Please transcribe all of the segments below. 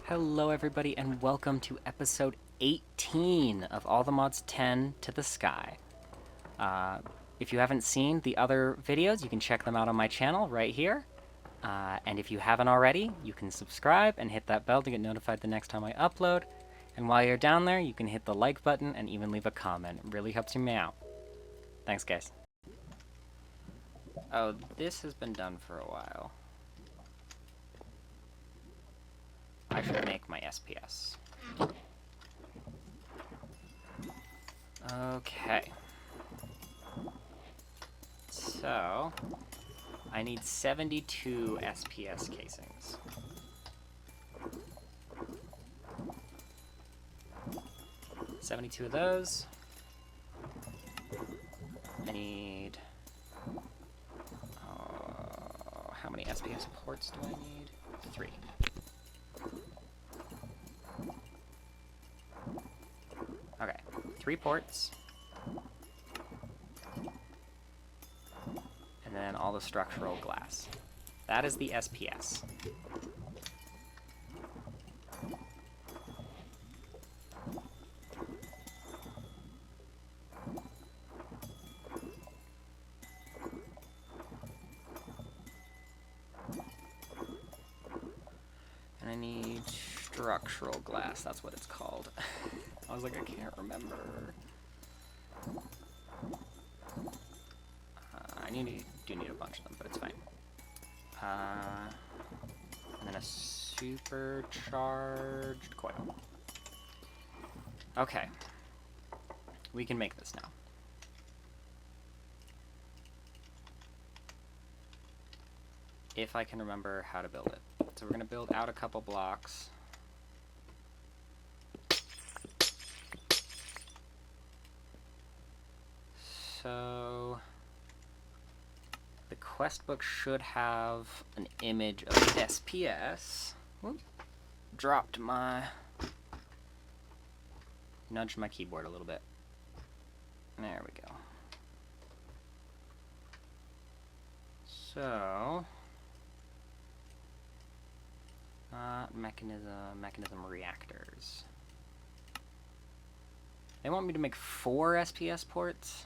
Hello everybody and welcome to episode 18 of All the Mods 10 to the Sky. If you haven't seen the other videos, you can check them out on my channel right here. And if you haven't already, you can subscribe and hit that bell to get notified the next time I upload. And while you're down there, you can hit the like button and even leave a comment. It really helps me out. Thanks, guys. Oh, this has been done for a while. I should make my SPS. Okay. So, I need 72 SPS casings. $72 of those. I need... how many SPS ports do I need? 3. Okay, 3 ports. And then all the structural glass. That is the SPS. And I need structural glass, that's what it's called. I was like, I can't remember. I do need a bunch of them, but it's fine. And then a supercharged coil. Okay. We can make this now. If I can remember how to build it. So we're going to build out a couple blocks. So the quest book should have an image of SPS. Whoop. Nudged my keyboard a little bit. There we go. So, mechanism reactors. They want me to make 4 SPS ports?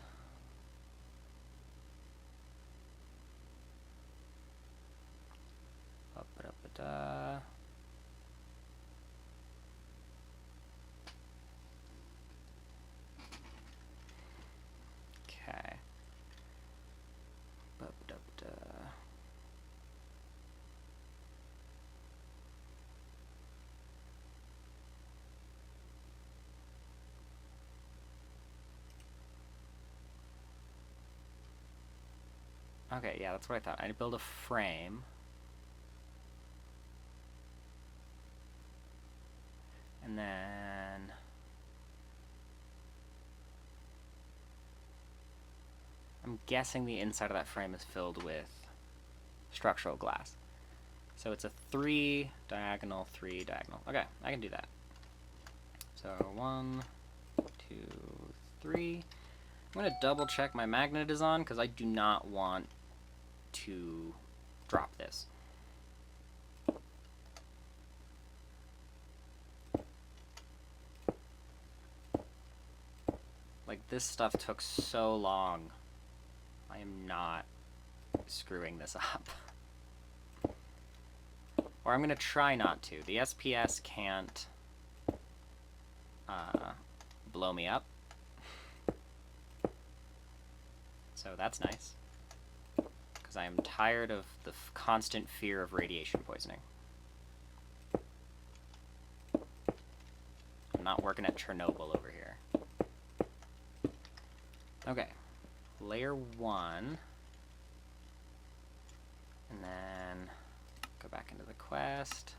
Okay. Okay, yeah, that's what I thought. I'd build a frame. And then... I'm guessing the inside of that frame is filled with structural glass. So it's a 3 diagonal, 3 diagonal. Okay, I can do that. So 1, 2, 3. I'm going to double check my magnet is on because I do not want to drop this. Like, this stuff took so long. I am not screwing this up. Or I'm going to try not to. The SPS can't blow me up. So that's nice. Because I am tired of the constant fear of radiation poisoning. I'm not working at Chernobyl over here. Okay. Layer 1. And then go back into the quest.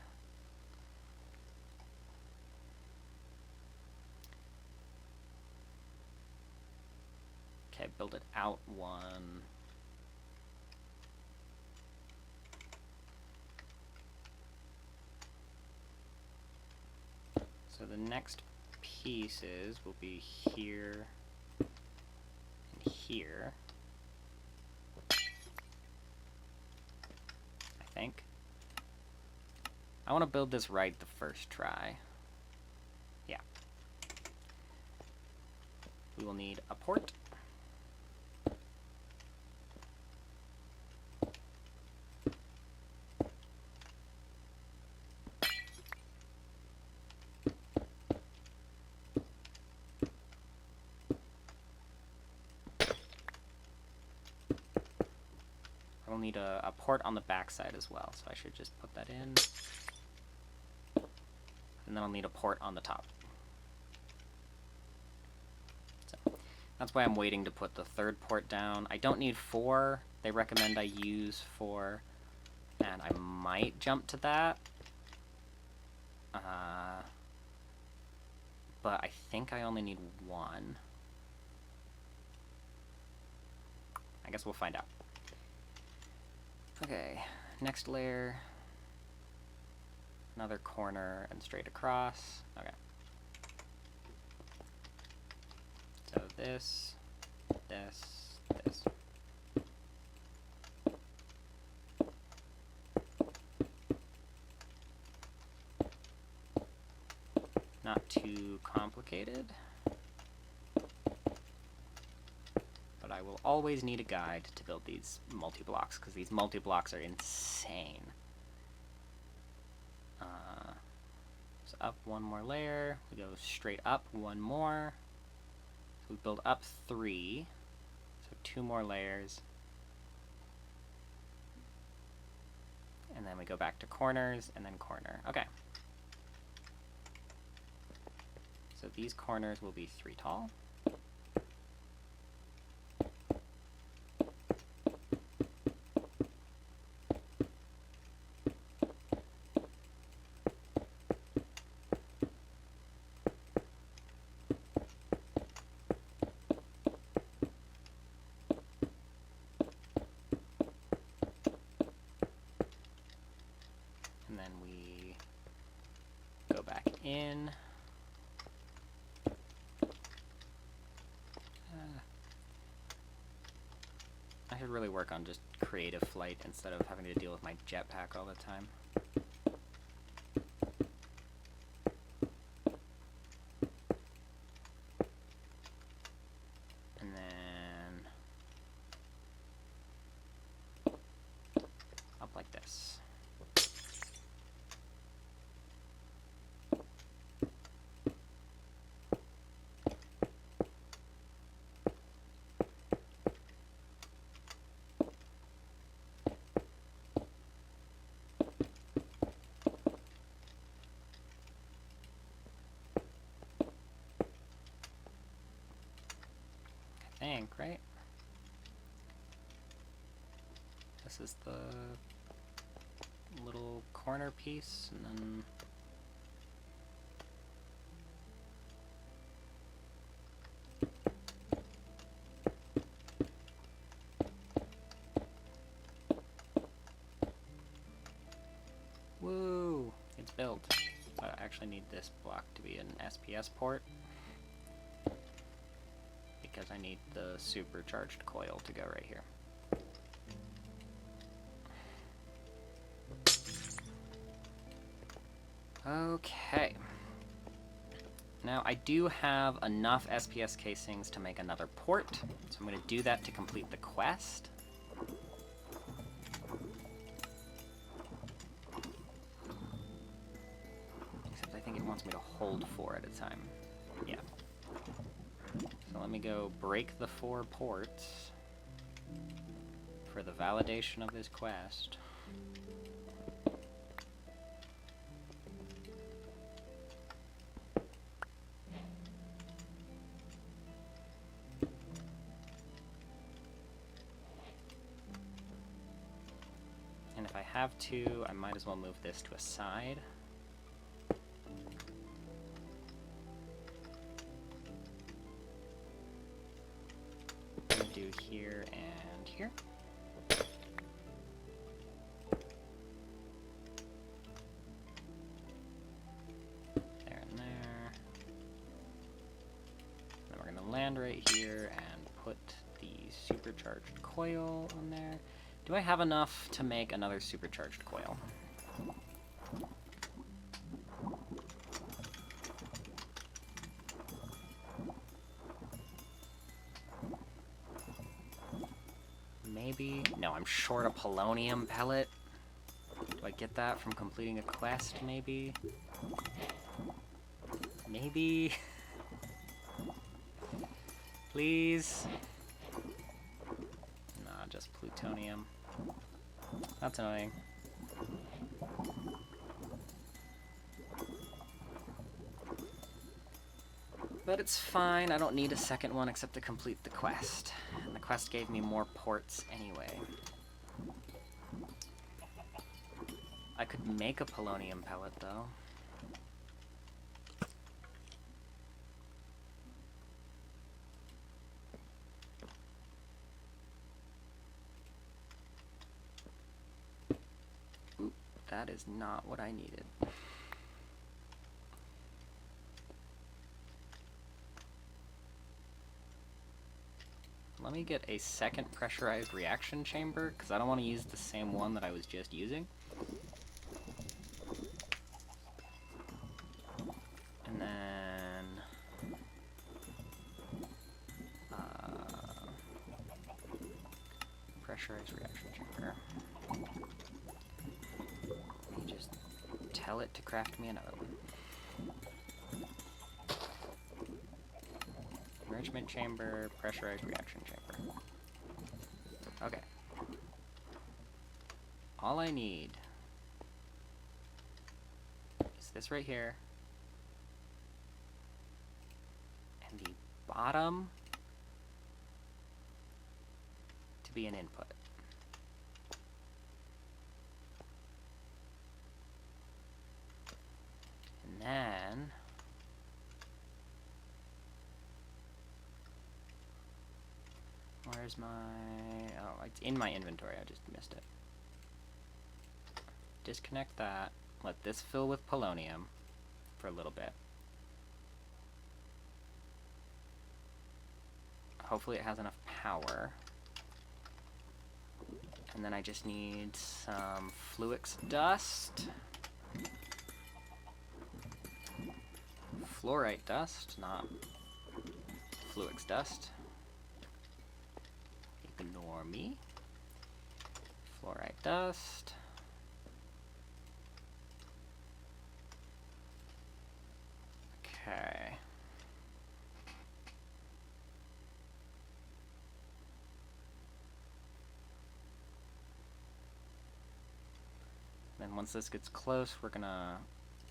Okay, build it out 1. So the next pieces will be here and here. I think. I want to build this right the first try. Yeah. We will need a port. I will need a port on the backside as well, so I should just put that in. And then I'll need a port on the top. So that's why I'm waiting to put the third port down. I don't need 4. They recommend I use 4. And I might jump to that. But I think I only need 1. I guess we'll find out. Okay, next layer. Another corner and straight across. Okay. So this, this, this. Not too complicated. But I will always need a guide to build these multi-blocks, because these multi-blocks are insane. So up 1 more layer, we go straight up 1 more. So we build up 3, so 2 more layers. And then we go back to corners, and then corner. Okay. So these corners will be 3 tall. And then we go back in. I should really work on just creative flight instead of having to deal with my jetpack all the time. And then up like this. Right? This is the little corner piece, and then woo! It's built. But I actually need this block to be an SPS port, because I need the supercharged coil to go right here. Okay. Now I do have enough SPS casings to make another port, so I'm going to do that to complete the quest. Except I think it wants me to hold 4 at a time. Yeah. So let me go break the 4 ports for the validation of this quest. And if I have to, I might as well move this to a side. Do here and here. There and there. Then we're going to land right here and put the supercharged coil on there. Do I have enough to make another supercharged coil? maybe? No, I'm short a polonium pellet. Do I get that from completing a quest, maybe? Maybe? Please? Nah, just plutonium. That's annoying. But it's fine, I don't need a second one except to complete the quest. And the quest gave me more ports anyway. I could make a polonium pellet, though. Oop, that is not what I needed. Let me get a second pressurized reaction chamber, because I don't want to use the same one that I was just using. And then... pressurized reaction chamber. Let me just tell it to craft me another one. Enrichment chamber, pressurized reaction chamber. Okay. All I need is this right here. And the bottom to be an input. And then where's my... oh, it's in my inventory, I just missed it. Disconnect that, let this fill with polonium for a little bit. Hopefully it has enough power. And then I just need some Fluix dust. Fluorite dust, not Fluix dust. Ignore me. Fluorite dust. Okay. Then once this gets close, we're gonna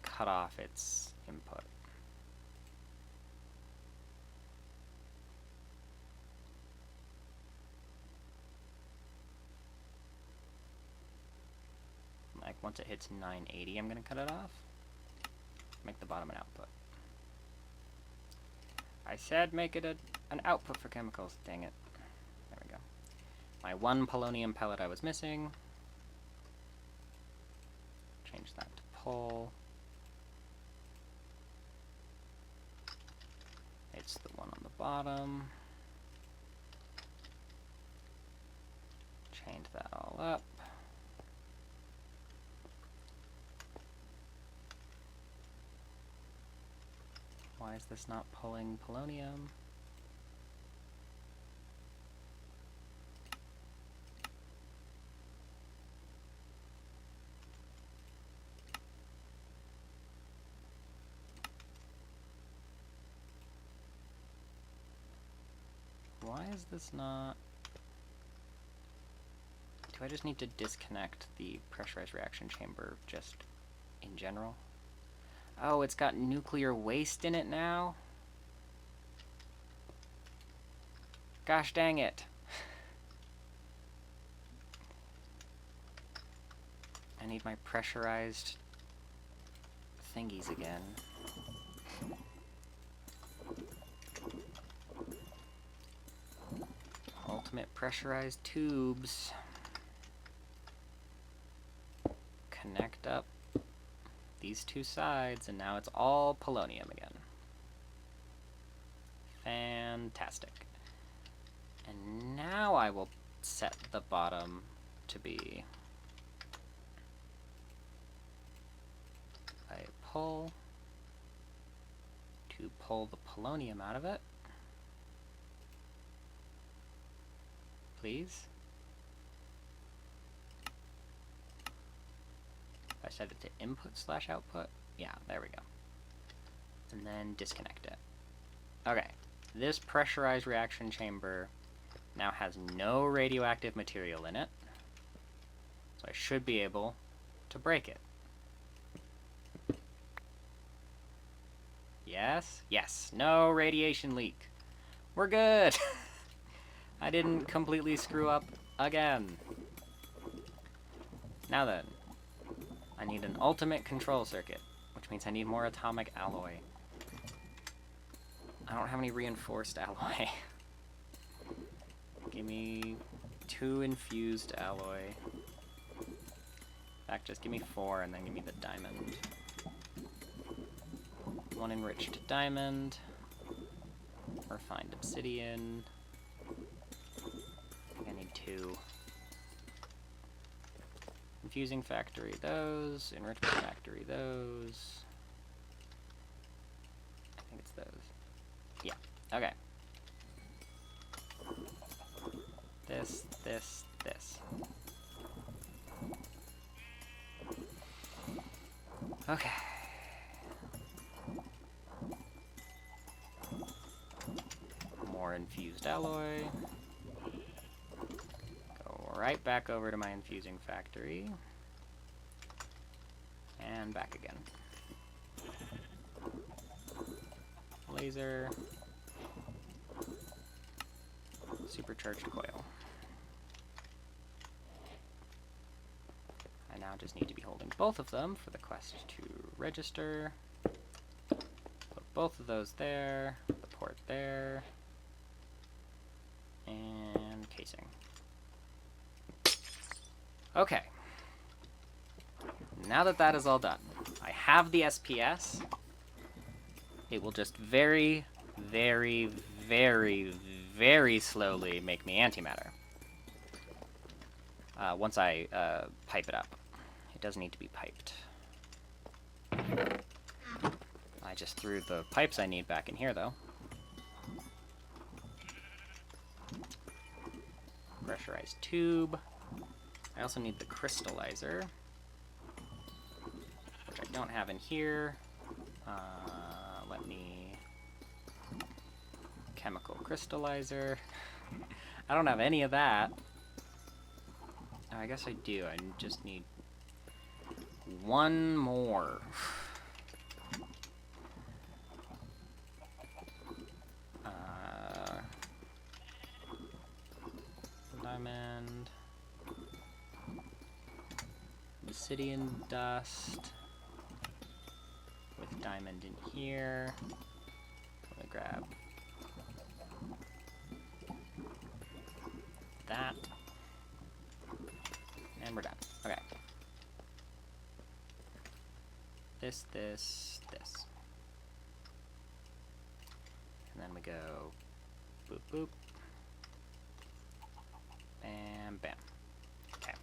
cut off its input. Like once it hits 980, I'm gonna cut it off. Make the bottom an output. I said make it an output for chemicals. Dang it. There we go. My one polonium pellet I was missing. Change that to pol. It's the one on the bottom. Change that all up. Why is this not pulling polonium? Why is this not... do I just need to disconnect the pressurized reaction chamber just in general? Oh, it's got nuclear waste in it now? Gosh dang it. I need my pressurized thingies again. Ultimate pressurized tubes. Connect up these two sides, and now it's all polonium again. Fantastic. And now I will set the bottom to be a pull to pull the polonium out of it. Please. If I set it to input/output, yeah, there we go. And then disconnect it. Okay, this pressurized reaction chamber now has no radioactive material in it, so I should be able to break it. Yes, yes, no radiation leak. We're good! I didn't completely screw up again. Now then, I need an ultimate control circuit, which means I need more atomic alloy. I don't have any reinforced alloy. Give me 2 infused alloy. In fact, just give me 4 and then give me the diamond. 1 enriched diamond. Refined obsidian. I think I need 2. Infusing factory, those. Enrichment factory, those. I think it's those. Yeah, okay. This. Okay. More infused alloy. Go right back over to my infusing factory. And back again. Laser. Supercharged coil. I now just need to be holding both of them for the quest to register. Put both of those there, the port there, and casing. Okay. Now that that is all done, I have the SPS. It will just very, very, very, very slowly make me antimatter. Once I pipe it up. It does need to be piped. I just threw the pipes I need back in here, though. Pressurized tube. I also need the crystallizer, which I don't have in here. Let me... Chemical crystallizer. I don't have any of that. Oh, I guess I do. I just need 1 more. Diamond. Obsidian dust. With diamond in here. Let me grab that. And we're done. Okay. This. And then we go boop, boop. Bam, bam. Okay.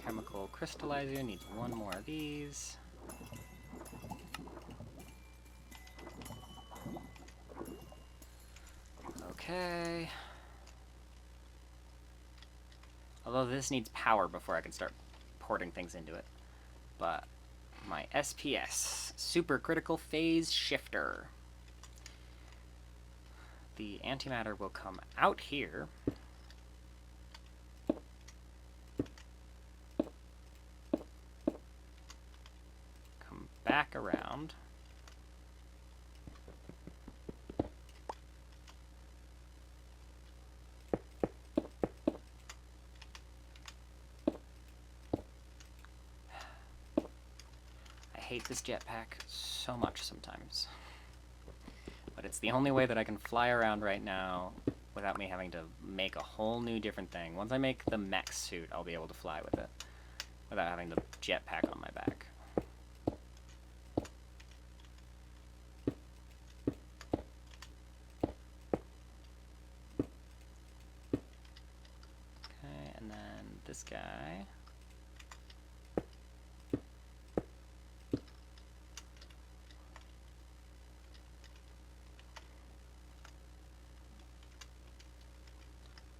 Chemical crystallizer needs 1 more of these. Okay. Although this needs power before I can start porting things into it. But my SPS, Supercritical Phase Shifter. The antimatter will come out here. Come back around. I hate this jetpack so much sometimes. But it's the only way that I can fly around right now without me having to make a whole new different thing. Once I make the mech suit, I'll be able to fly with it without having the jetpack on my back. Okay, and then this guy.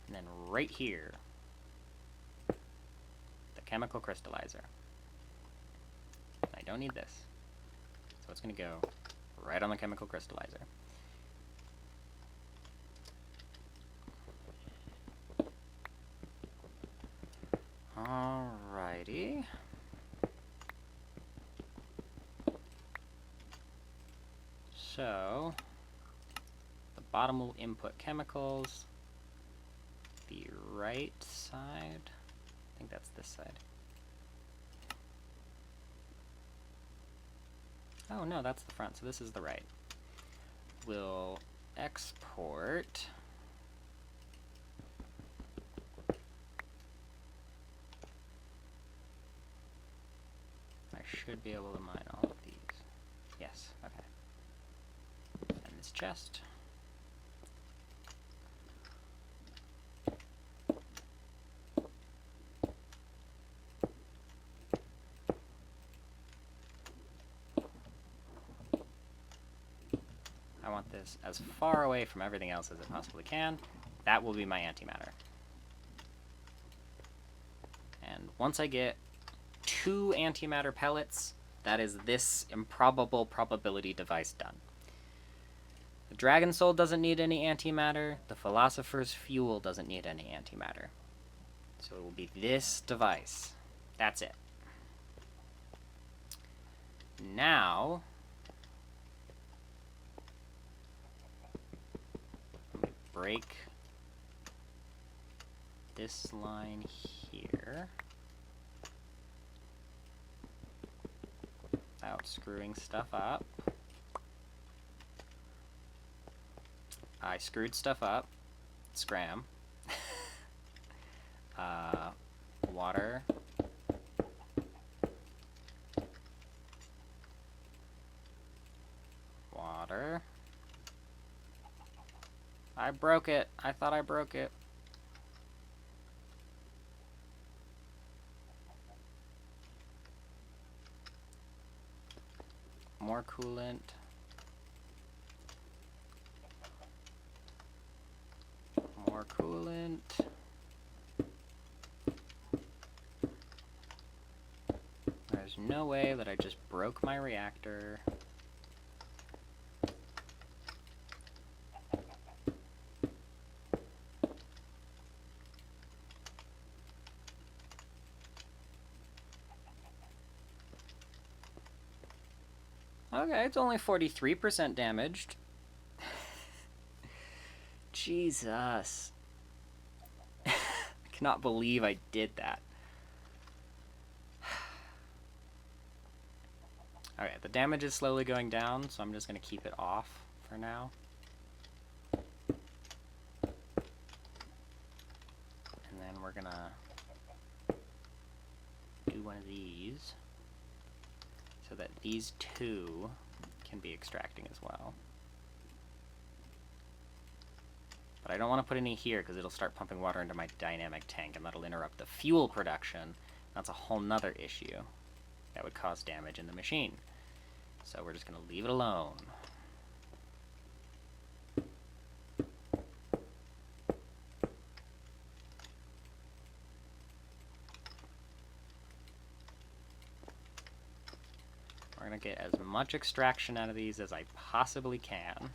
And then right here, chemical crystallizer. I don't need this. So it's going to go right on the chemical crystallizer. Alrighty. So, the bottom will input chemicals. The right side, I think that's this side. Oh no, that's the front, so this is the right. We'll export I should be able to mine all of these. Yes, okay. And this chest. I want this as far away from everything else as it possibly can. That will be my antimatter. And once I get 2 antimatter pellets, that is this improbable probability device done. The Dragon Soul doesn't need any antimatter. The Philosopher's Fuel doesn't need any antimatter. So it will be this device. That's it. Now, let me break this line here without screwing stuff up. I screwed stuff up. Scram. Water. Water. I broke it. I thought I broke it. More coolant. More coolant. There's no way that I just broke my reactor. Okay, it's only 43% damaged. Jesus. I cannot believe I did that. Okay, the damage is slowly going down, so I'm just going to keep it off for now. And then we're going to do one of these so that these 2 can be extracting as well. But I don't want to put any here because it'll start pumping water into my dynamic tank and that'll interrupt the fuel production. That's a whole nother issue that would cause damage in the machine. So we're just going to leave it alone. We're going to get as much extraction out of these as I possibly can.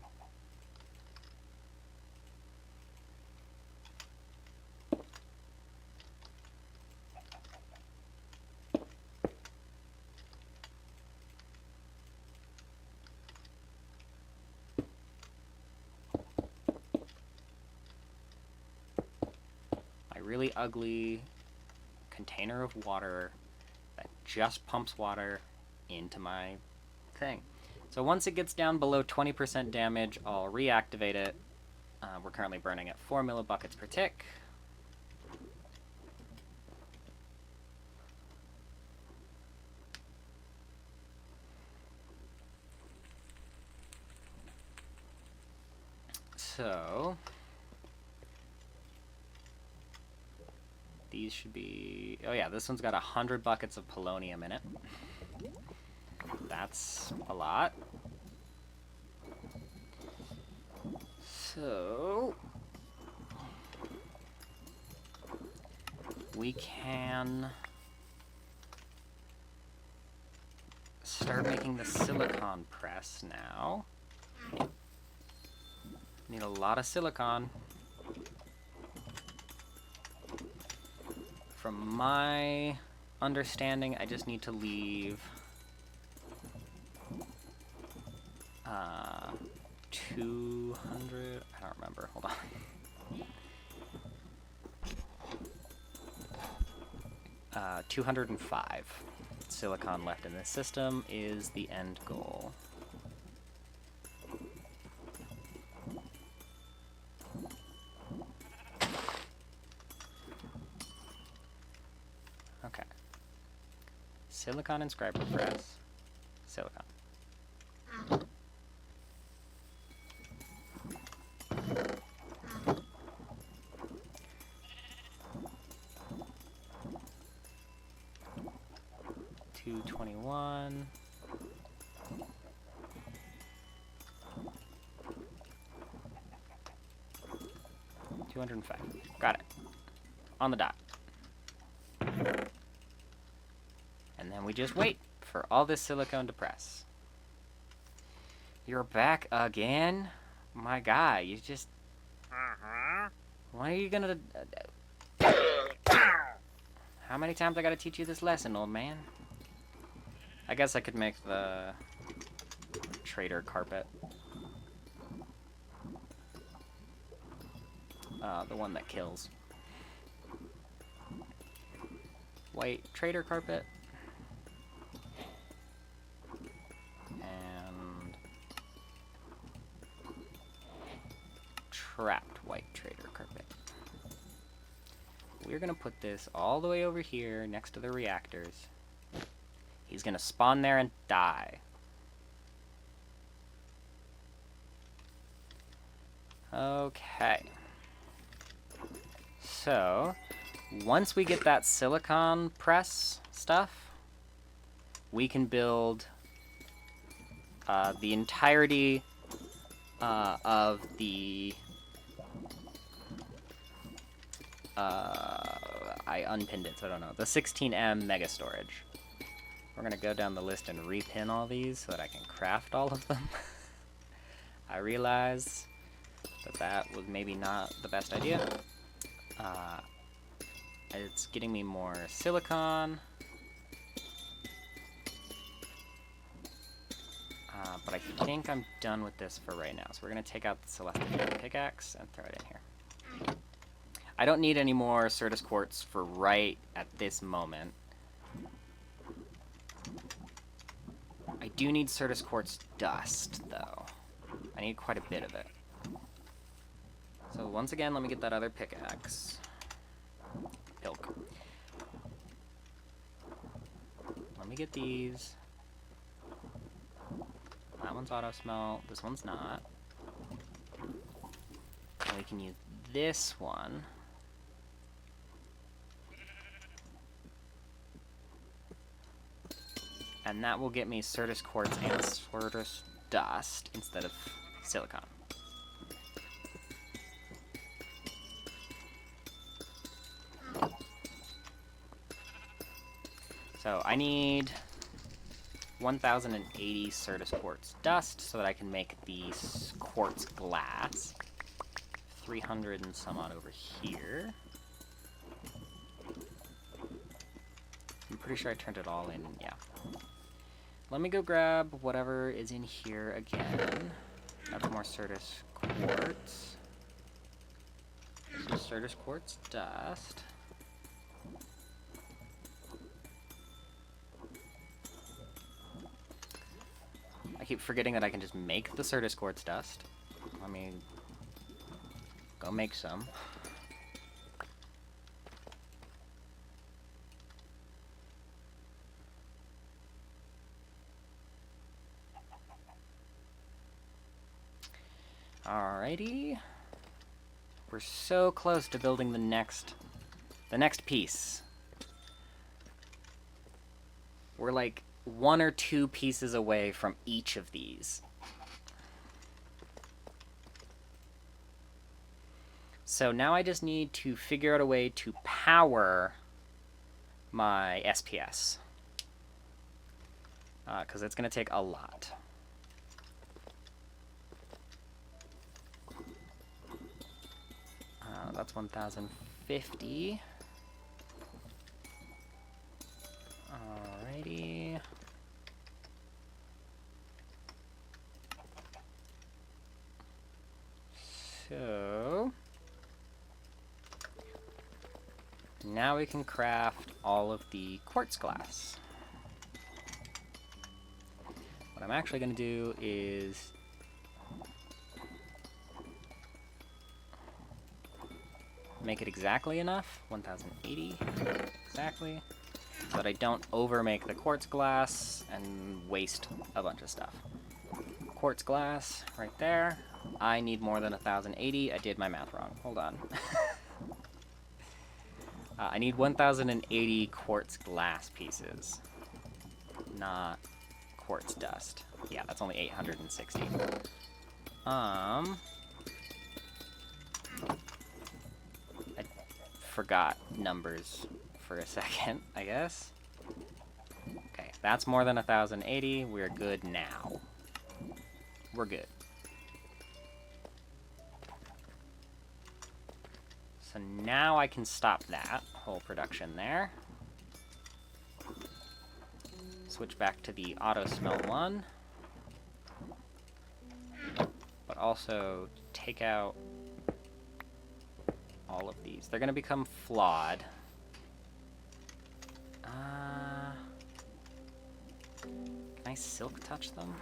Really ugly container of water that just pumps water into my thing. So once it gets down below 20% damage, I'll reactivate it. We're currently burning at 4 millibuckets per tick. So these should be, oh yeah, this one's got 100 buckets of polonium in it. That's a lot. So we can start making the silicon press now. Need a lot of silicon. From my understanding, I just need to leave 200, I don't remember, hold on. 205 silicon left in this system is the end goal. Okay. Silicon inscriber press. Silicon. $221. $205. Got it. On the dot. And then we just wait for all this silicone to press. You're back again? My guy, you just... When are you gonna... How many times I gotta teach you this lesson, old man? I guess I could make the trader carpet. The one that kills. White trader carpet. And trapped white trader carpet. We're gonna put this all the way over here next to the reactors. He's gonna spawn there and die. Okay. So, once we get that silicon press stuff, we can build the entirety of the... I unpinned it, so I don't know. The 16M mega storage. We're gonna go down the list and repin all these so that I can craft all of them. I realize that that was maybe not the best idea. It's getting me more silicon. But I think I'm done with this for right now. So we're gonna take out the Celestial pickaxe and throw it in here. I don't need any more Certus quartz for right at this moment. I do need Certus quartz dust, though. I need quite a bit of it. So once again, let me get that other pickaxe. Ilk. Let me get these. That one's auto smelt. This one's not. And we can use this one. And that will get me Certus quartz and Certus dust instead of silicon. So I need 1,080 Certus quartz dust so that I can make the quartz glass. 300 and some odd over here. I'm pretty sure I turned it all in, yeah. Let me go grab whatever is in here again. Grab more Certus quartz. Some Certus quartz dust. I keep forgetting that I can just make the Certus quartz dust. I mean, go make some. Alrighty. We're so close to building the next piece. We're like 1 or 2 pieces away from each of these. So now I just need to figure out a way to power my SPS. because it's going to take a lot. That's 1,050. Alrighty. So now we can craft all of the quartz glass. What I'm actually going to do is make it exactly enough, 1080 exactly, so that I don't overmake the quartz glass and waste a bunch of stuff. Quartz glass right there. I need more than 1080. I did my math wrong. Hold on. I need 1080 quartz glass pieces, not quartz dust. Yeah, that's only 860. I forgot numbers for a second, I guess. Okay, that's more than 1080. We're good now. We're good. So now I can stop that whole production there. Switch back to the auto smelt one. But also take out all of these. They're going to become flawed. Can I silk touch them?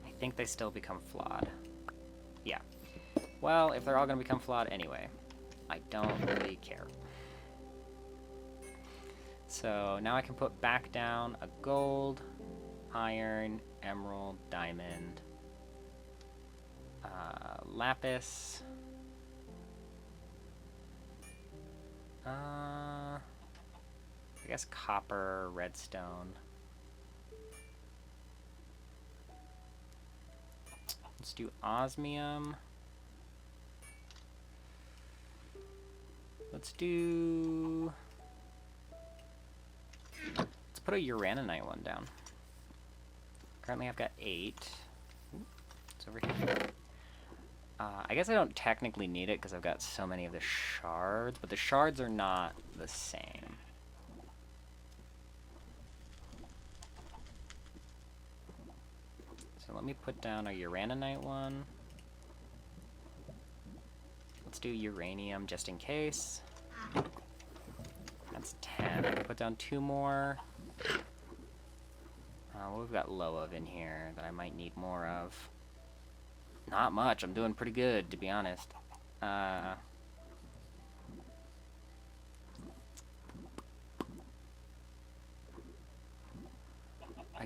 I think they still become flawed. Yeah. Well, if they're all going to become flawed anyway, I don't really care. So now I can put back down a gold, iron, emerald, diamond, lapis, I guess copper, redstone. Let's do osmium. Let's put a uraninite one down. Currently I've got 8. It's over here. I guess I don't technically need it because I've got so many of the shards, but the shards are not the same. So let me put down a uraninite one. Let's do uranium just in case. That's 10. I can put down 2 more. What we've got low of in here that I might need more of. Not much. I'm doing pretty good, to be honest. I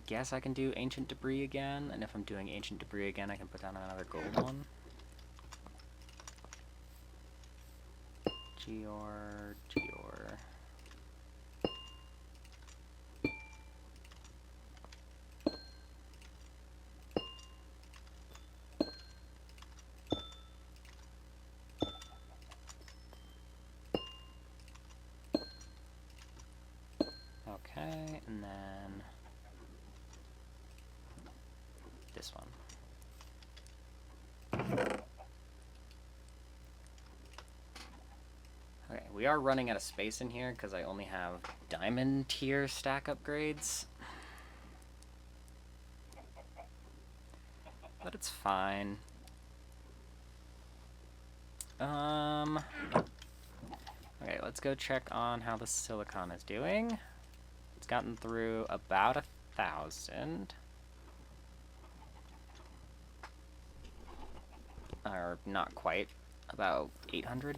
guess I can do ancient debris again, and if I'm doing ancient debris again, I can put down another gold one. Geor. Okay, and then this one. Okay, we are running out of space in here because I only have diamond tier stack upgrades. But it's fine. Okay, let's go check on how the silicon is doing. It's gotten through about 1,000. Or not quite, about 800.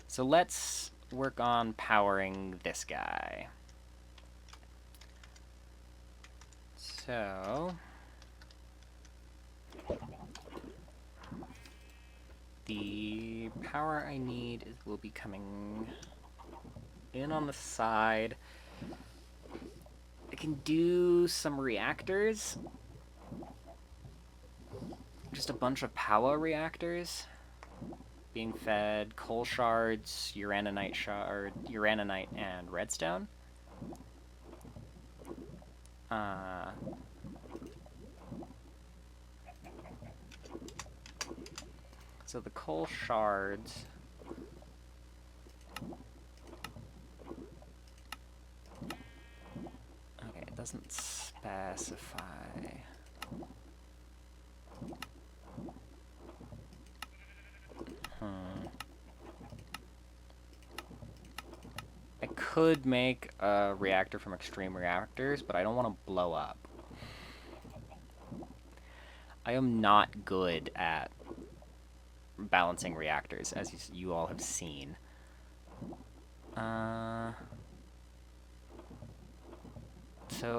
So let's work on powering this guy. So the power I need will be coming in on the side. I can do some reactors. Just a bunch of power reactors. being fed coal shards, uraninite, and redstone. So the coal shards... Okay, it doesn't specify... I could make a reactor from extreme reactors, but I don't want to blow up. I am not good at balancing reactors, as you all have seen. So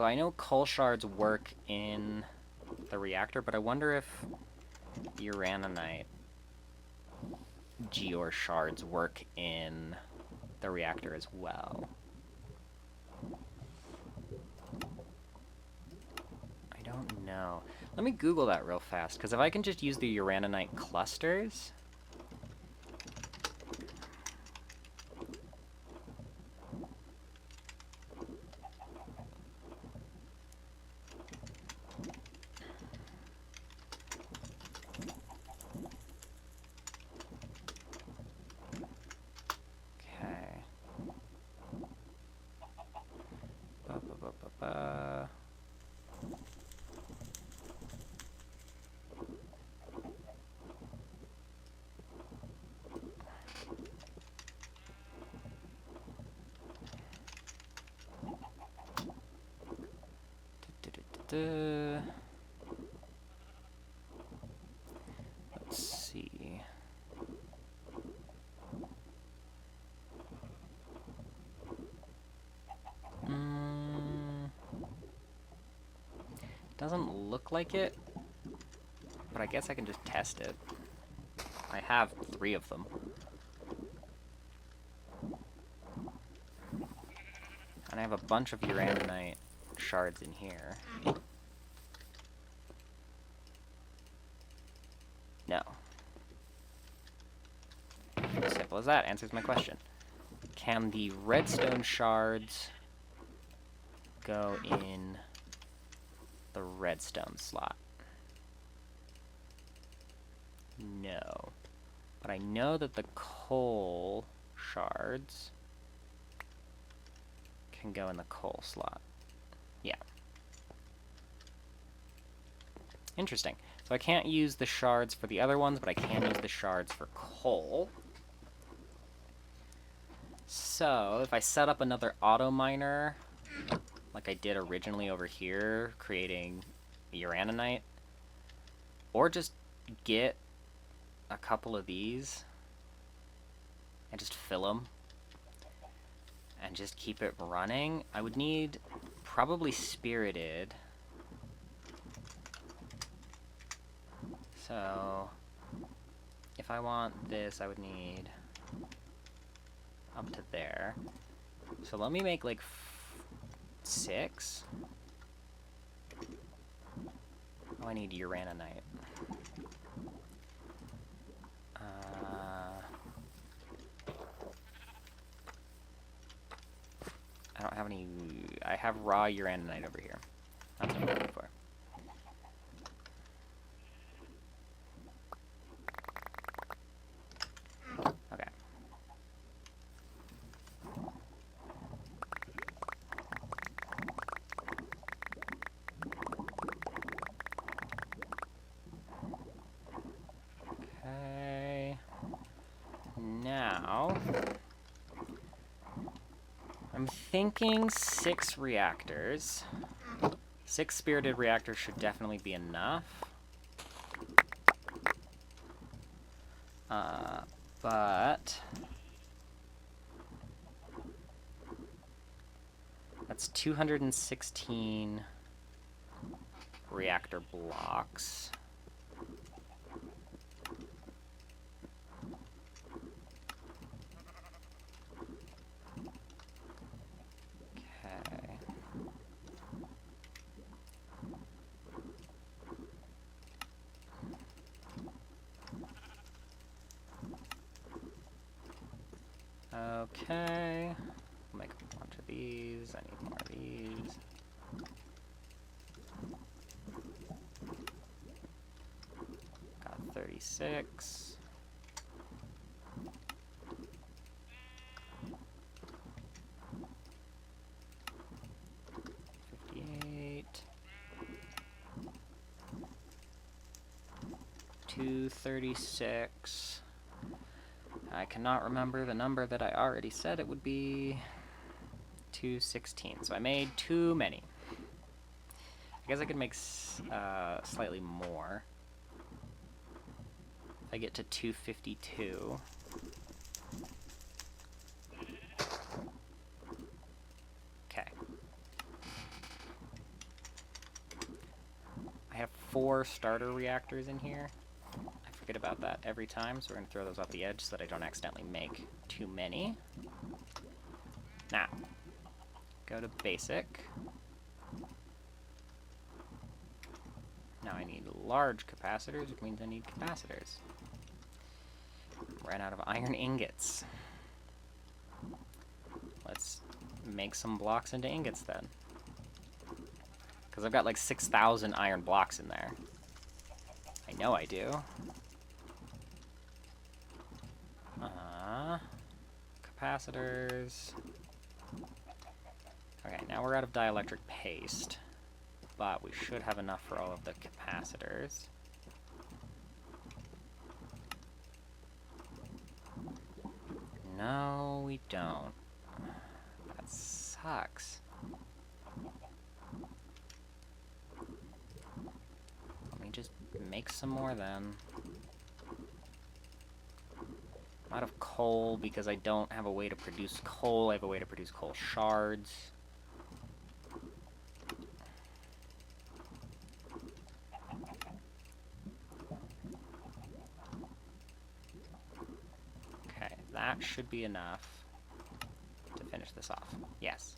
I know coal shards work in the reactor, but I wonder if uraninite geor shards work in the reactor as well. I don't know. Let me Google that real fast, because if I can just use the uraninite clusters... Let's see. Doesn't look like it, but I guess I can just test it. I have 3 of them. And I have a bunch of uraninite shards in here. No. Simple as that. Answers my question. Can the redstone shards go in the redstone slot? No. But I know that the coal shards can go in the coal slot. Yeah. Interesting. So I can't use the shards for the other ones, but I can use the shards for coal. So, if I set up another auto miner, like I did originally over here, creating uraninite, or just get a couple of these and just fill them and just keep it running, I would need probably spirited. So, if I want this, I would need up to there. So let me make like 6. Oh, I need uraninite. I don't have any... I have raw uraninite over here. That's what I'm looking for. Okay. Okay. Now... I'm thinking 6 reactors. 6 spirited reactors should definitely be enough. But... that's 216 reactor blocks. Okay. We'll make a bunch of these. I need more of these. Got 36. $236. I cannot remember the number that I already said it would be. 216. So I made too many. I guess I could make slightly more. If I get to 252. Okay. I have 4 starter reactors in here. I forget about that every time, so we're going to throw those off the edge so that I don't accidentally make too many. Now, go to basic. Now I need large capacitors, which means I need capacitors. Ran out of iron ingots. Let's make some blocks into ingots then. Because I've got like 6,000 iron blocks in there. I know I do. Capacitors. Okay, now we're out of dielectric paste. But we should have enough for all of the capacitors. No, we don't. That sucks. Let me just make some more then. I'm out of coal because I don't have a way to produce coal. I have a way to produce coal shards. Okay, that should be enough to finish this off. Yes.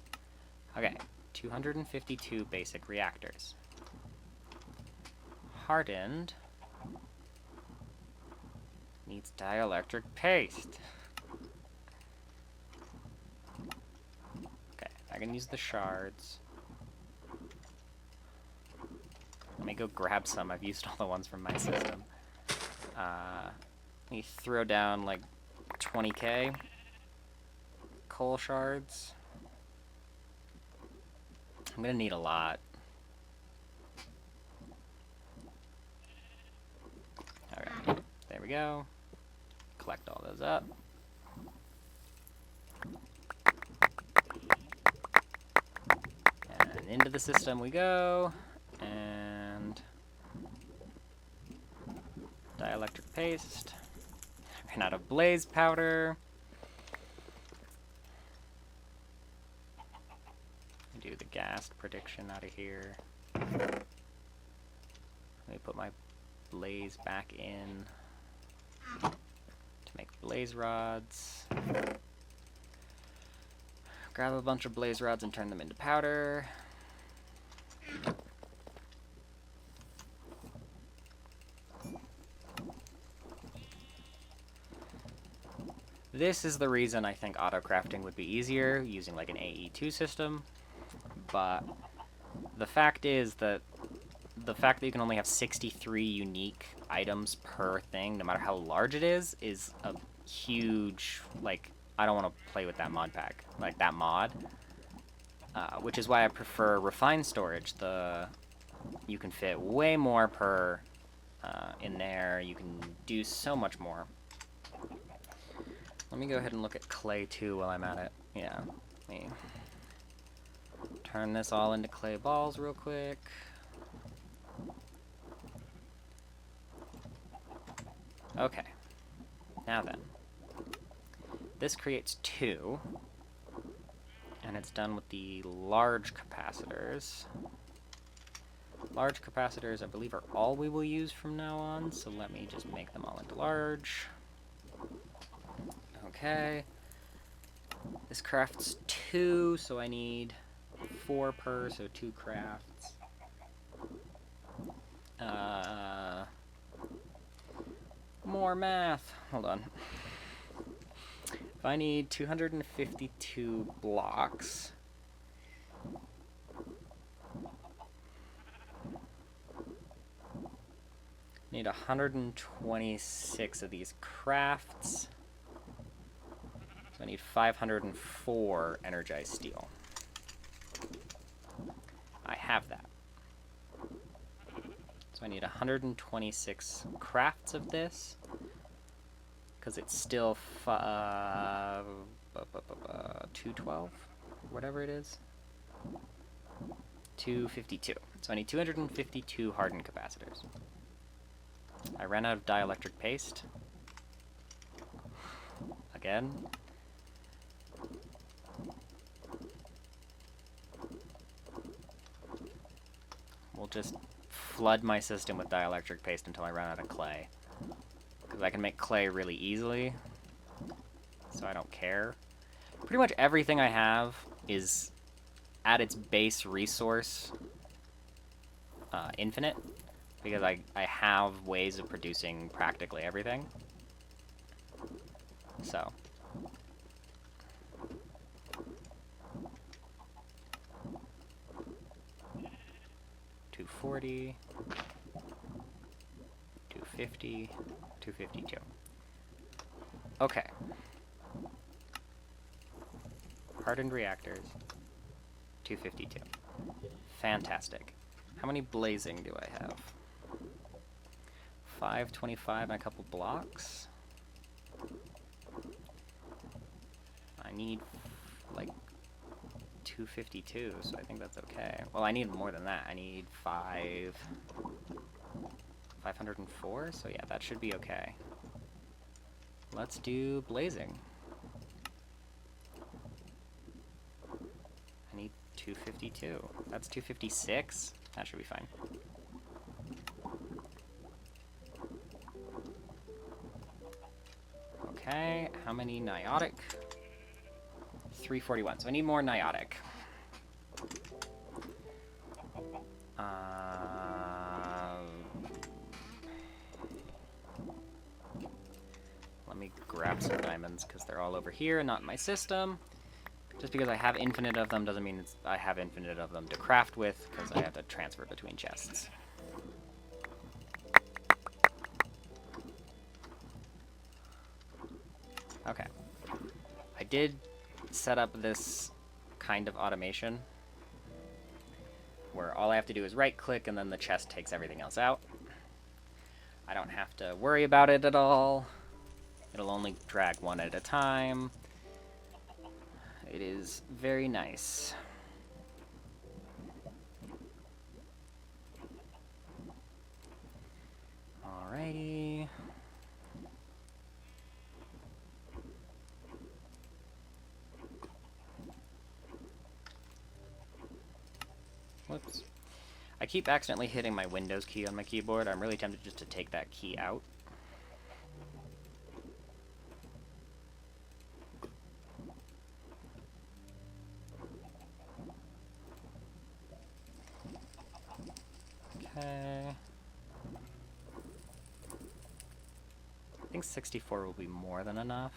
Okay, 252 basic reactors. Hardened needs dielectric paste. Okay, I can use the shards. Let me go grab some. I've used all the ones from my system. Let me throw down like 20k coal shards. I'm gonna need a lot. Alright, there we go. Collect all those up. And into the system we go. And dielectric paste. Ran out of blaze powder. Do the gas prediction out of here. Let me put my blaze back in to make blaze rods. Grab a bunch of blaze rods and turn them into powder. This is the reason I think auto-crafting would be easier, using like an AE2 system. But the fact is that you can only have 63 unique items per thing, no matter how large it is a huge, like, I don't want to play with that mod pack, like that mod. Which is why I prefer refined storage. You can fit way more per in there. You can do so much more. Let me go ahead and look at clay too while I'm at it. Yeah, let me turn this all into clay balls real quick. Okay, now then, this creates 2, and it's done with the large capacitors. Large capacitors, I believe, are all we will use from now on, so let me just make them all into large. Okay, this crafts 2, so I need 4 per, so 2 crafts. More math. Hold on. If I need 252 blocks, need 126 of these crafts. So I need 504 energized steel. I have that. So I need 126 crafts of this, because it's still 212, whatever it is. 252. So I need 252 hardened capacitors. I ran out of dielectric paste. Again. We'll just flood my system with dielectric paste until I run out of clay. Because I can make clay really easily, so I don't care. Pretty much everything I have is at its base resource infinite, because I have ways of producing practically everything. So. $240, $250, $252. Okay. Hardened reactors, 252. Fantastic. How many blazing do I have? 525 and a couple blocks. I need like 252, so I think that's okay. Well, I need more than that. I need 504, so yeah, that should be okay. Let's do blazing. I need 252. That's 256. That should be fine. Okay, how many niotic? 341. So I need more niotic. Let me grab some diamonds because they're all over here, not in my system. Just because I have infinite of them doesn't mean I have infinite of them to craft with, because I have to transfer between chests. Okay. I did set up this kind of automation where all I have to do is right click and then the chest takes everything else out. I don't have to worry about it at all. It'll only drag one at a time. It is very nice. Alrighty. Whoops. I keep accidentally hitting my Windows key on my keyboard. I'm really tempted just to take that key out. Okay. I think 64 will be more than enough.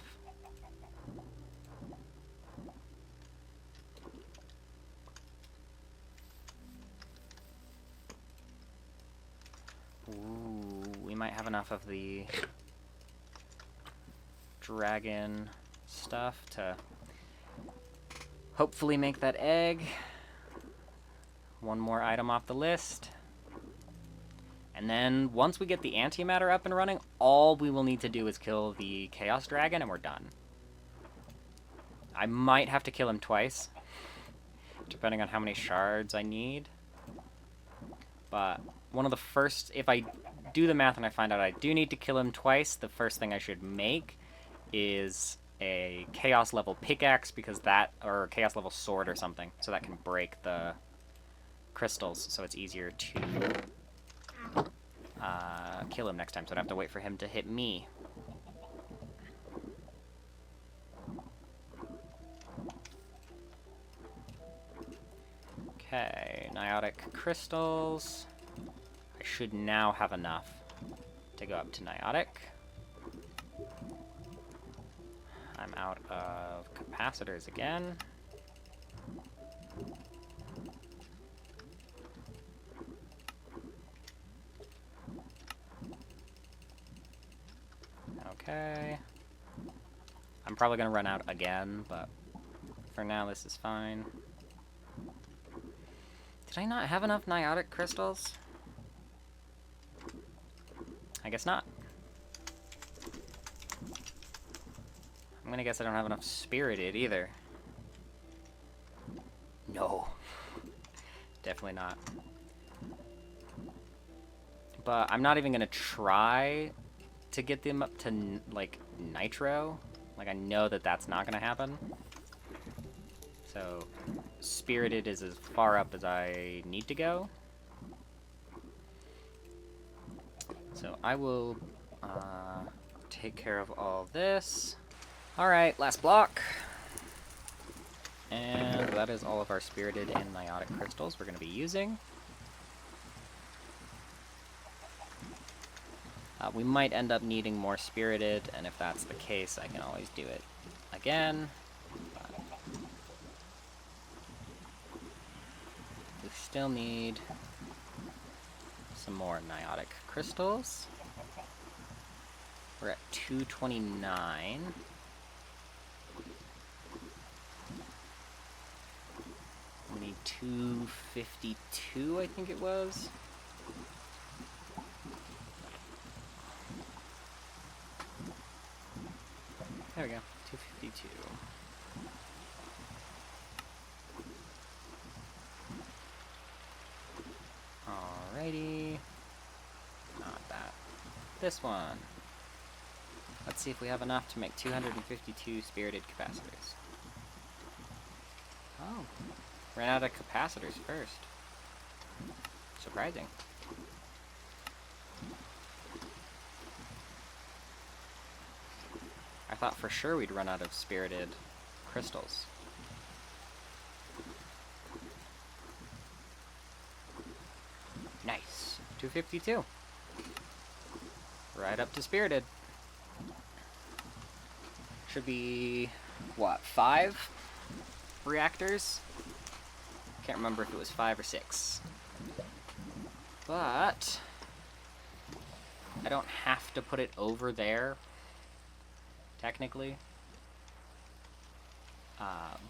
Ooh, we might have enough of the dragon stuff to hopefully make that egg. One more item off the list. And then once we get the antimatter up and running, all we will need to do is kill the chaos dragon and we're done. I might have to kill him twice, depending on how many shards I need. But one of the first, if I do the math and I find out I do need to kill him twice, the first thing I should make is a chaos level pickaxe, because that, or chaos level sword or something, so that can break the crystals, so it's easier to kill him next time, so I don't have to wait for him to hit me. Okay, niotic crystals. I should now have enough to go up to niotic. I'm I'm out of capacitors again. Okay. I'm probably gonna run out again, but for now this is fine. Did I not have enough niotic crystals? I guess not. I'm gonna guess I don't have enough spirited either. No. Definitely not. But I'm not even gonna try to get them up to, like, nitro. Like, I know that that's not gonna happen. So, spirited is as far up as I need to go. So I will take care of all this. Alright, last block. And that is all of our spirited and niotic crystals we're going to be using. We might end up needing more spirited, and if that's the case, I can always do it again. But we still need some more niotic crystals. We're at 229. We need 252, I think it was. There we go, 252. Alrighty. Not that. This one. Let's see if we have enough to make 252 spirited capacitors. Oh. Ran out of capacitors first. Surprising. I thought for sure we'd run out of spirited crystals. Nice. 252. Right up to spirited. Should be, what, 5 reactors? Can't remember if it was 5 or 6. But I don't have to put it over there, technically.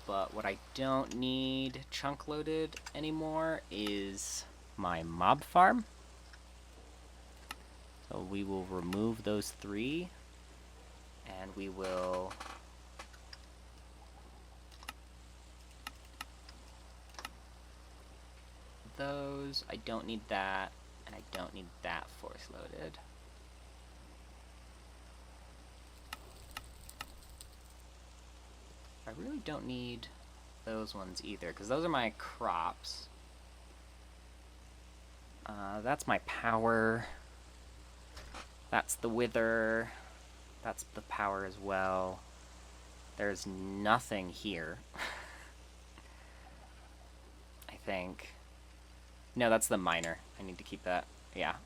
But what I don't need chunk loaded anymore is my mob farm. So we will remove those 3, and we will those. I don't need that, and I don't need that force loaded. I really don't need those ones either, because those are my crops. That's my power. That's the wither. That's the power as well. There's nothing here. I think. No, that's the miner. I need to keep that. Yeah.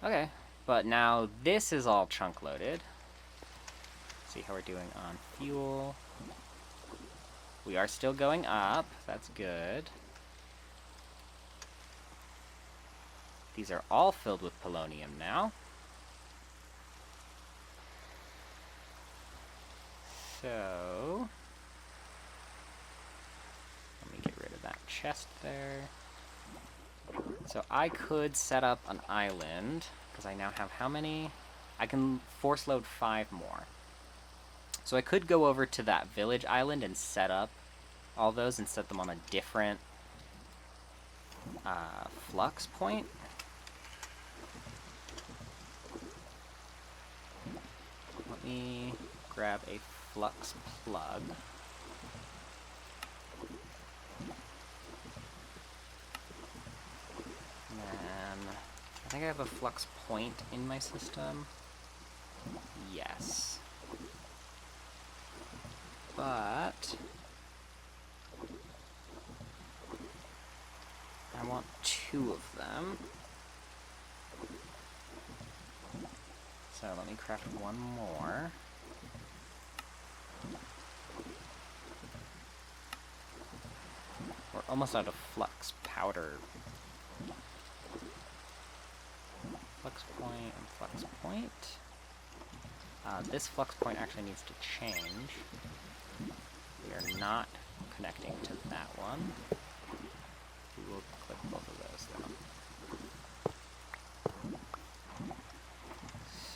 Okay. But now this is all chunk loaded. See how we're doing on fuel. We are still going up. That's good. These are all filled with polonium now. So let me get rid of that chest there. So I could set up an island, because I now have how many? I can force load 5 more. So I could go over to that village island and set up all those and set them on a different flux point. Let me grab a flux plug. And then I think I have a flux point in my system. Yes. But I want 2 of them. So let me craft 1 more. almost out of flux powder. Flux point and flux point. This flux point actually needs to change. We are not connecting to that one. We will click both of those though.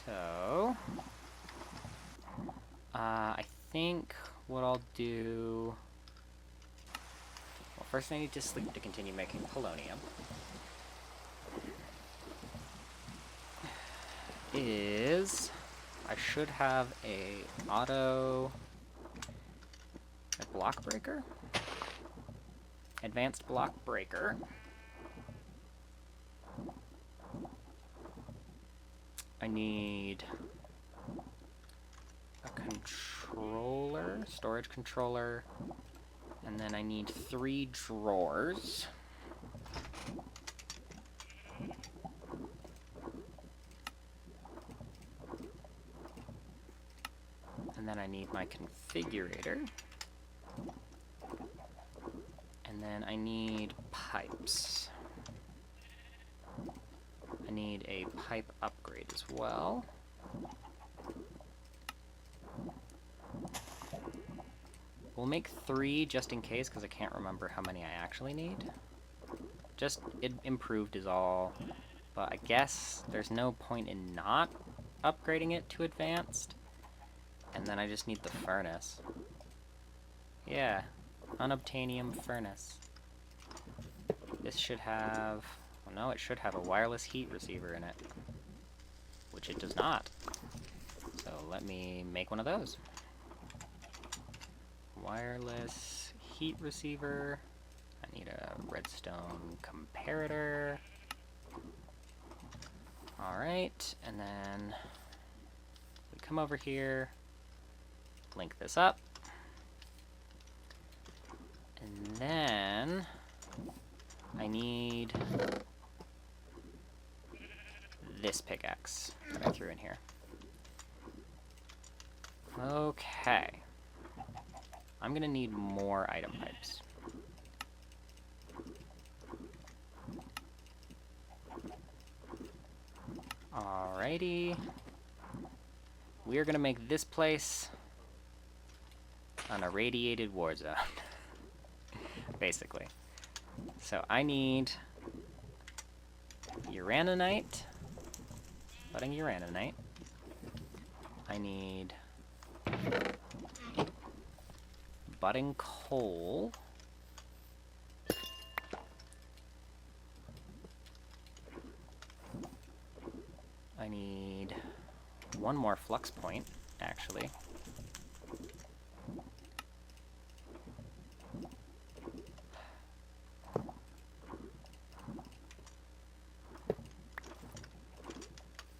So, I think what I'll do... Well, first I need to sleep to continue making polonium. I should have a block breaker? Advanced block breaker. I need a controller, storage controller, and then I need 3 drawers. And then I need my configurator. And then I need pipes. I need a pipe upgrade as well. We'll make 3 just in case, because I can't remember how many I actually need. Just, it improved is all. But I guess there's no point in not upgrading it to advanced. And then I just need the furnace. Yeah, unobtainium furnace. This should have... Well, no, it should have a wireless heat receiver in it. Which it does not. So let me make one of those. Wireless heat receiver. I need a redstone comparator. Alright, and then we come over here, link this up, and then I need this pickaxe that I threw in here. Okay. I'm gonna need more item pipes. Alrighty. We're gonna make this place an irradiated war zone. Basically. So I need uraninite. Budding uraninite. I need budding coal. I need one more flux point, actually.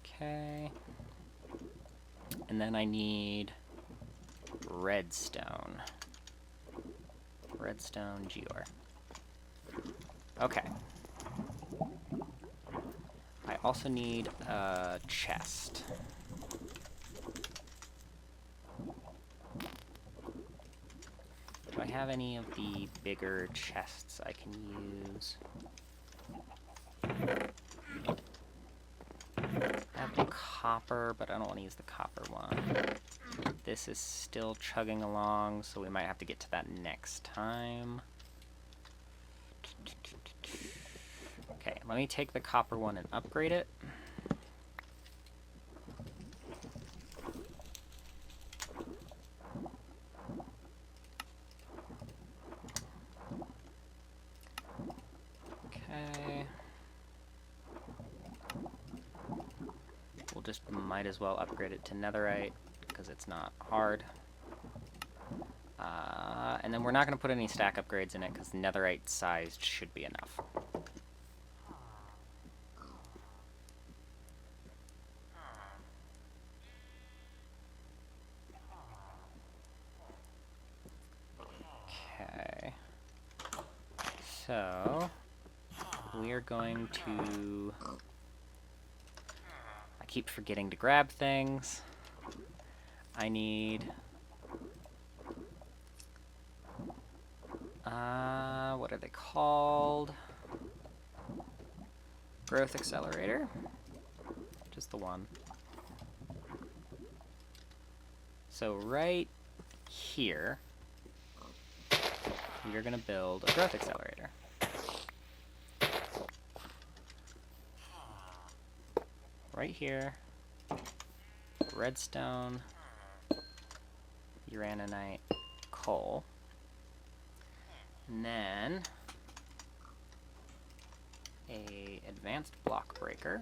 Okay. And then I need redstone. Redstone gear. Okay. I also need a chest. Do I have any of the bigger chests I can use? I have the copper, but I don't want to use the copper one. This is still chugging along, so we might have to get to that next time. Okay, let me take the copper one and upgrade it. Okay. We'll just might as well upgrade it to netherite, because it's not hard. And then we're not going to put any stack upgrades in it, because netherite size should be enough. Okay. So, we are going to... I keep forgetting to grab things. I need... what what are they called? Growth accelerator. Just the one. So right here, you're going to build a growth accelerator. Right here, redstone, uraninite, coal, and then a advanced block breaker.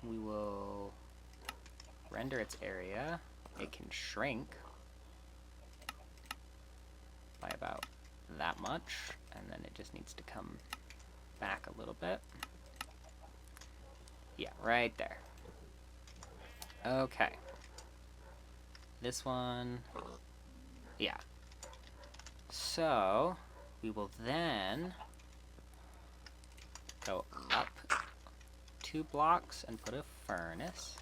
We will render its area. It can shrink by about that much, and then it just needs to come back a little bit. Yeah, right there. Okay. This one, yeah. So, we will then go up 2 blocks and put a furnace.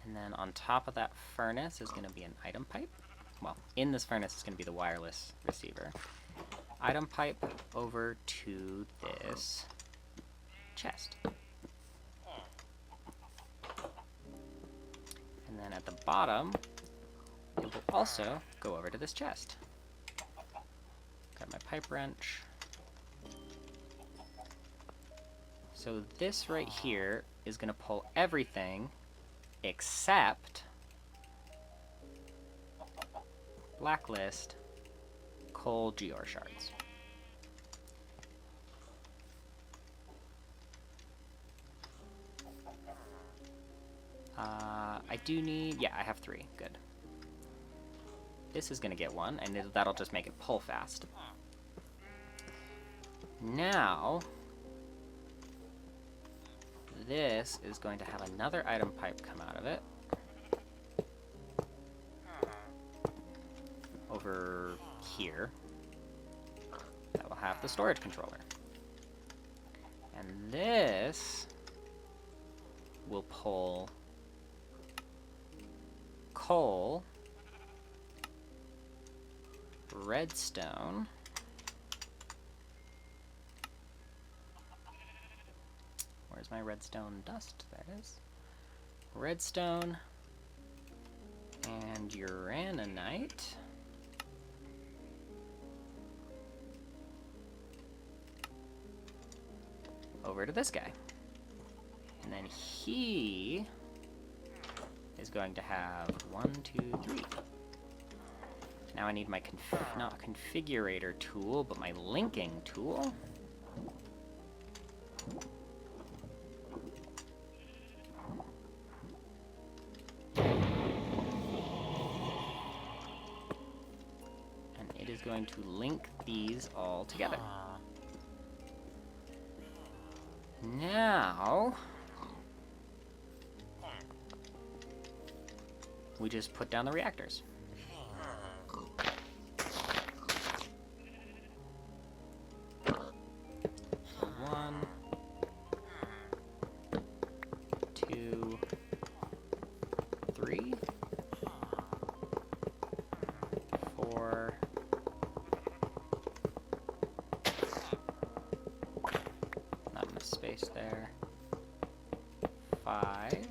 And then on top of that furnace is going to be an item pipe. Well, in this furnace is going to be the wireless receiver. Item pipe over to this chest. And then at the bottom, it will also go over to this chest. Got my pipe wrench. So this right here is going to pull everything except blacklist coal geor shards. I do need, yeah, I have 3, good. This is gonna get 1, and that'll just make it pull fast. Now, this is going to have another item pipe come out of it. Over here. That will have the storage controller. And this will pull coal, redstone, where's my redstone dust? There it is. Redstone and uraninite. Over to this guy. And then he is going to have 1, 2, 3. Now I need my not configurator tool, but my linking tool. And it is going to link these all together. Now, we just put down the reactors. So 1, 2, 3, 4, not enough space there, 5,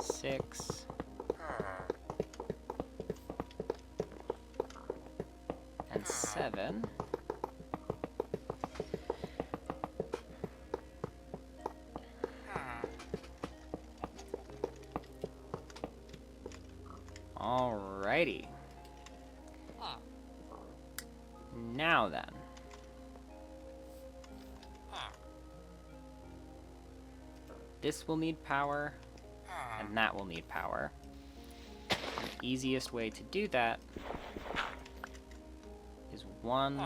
6, and 7. Alrighty. Now then. This will need power, and that will need power. The easiest way to do that is one...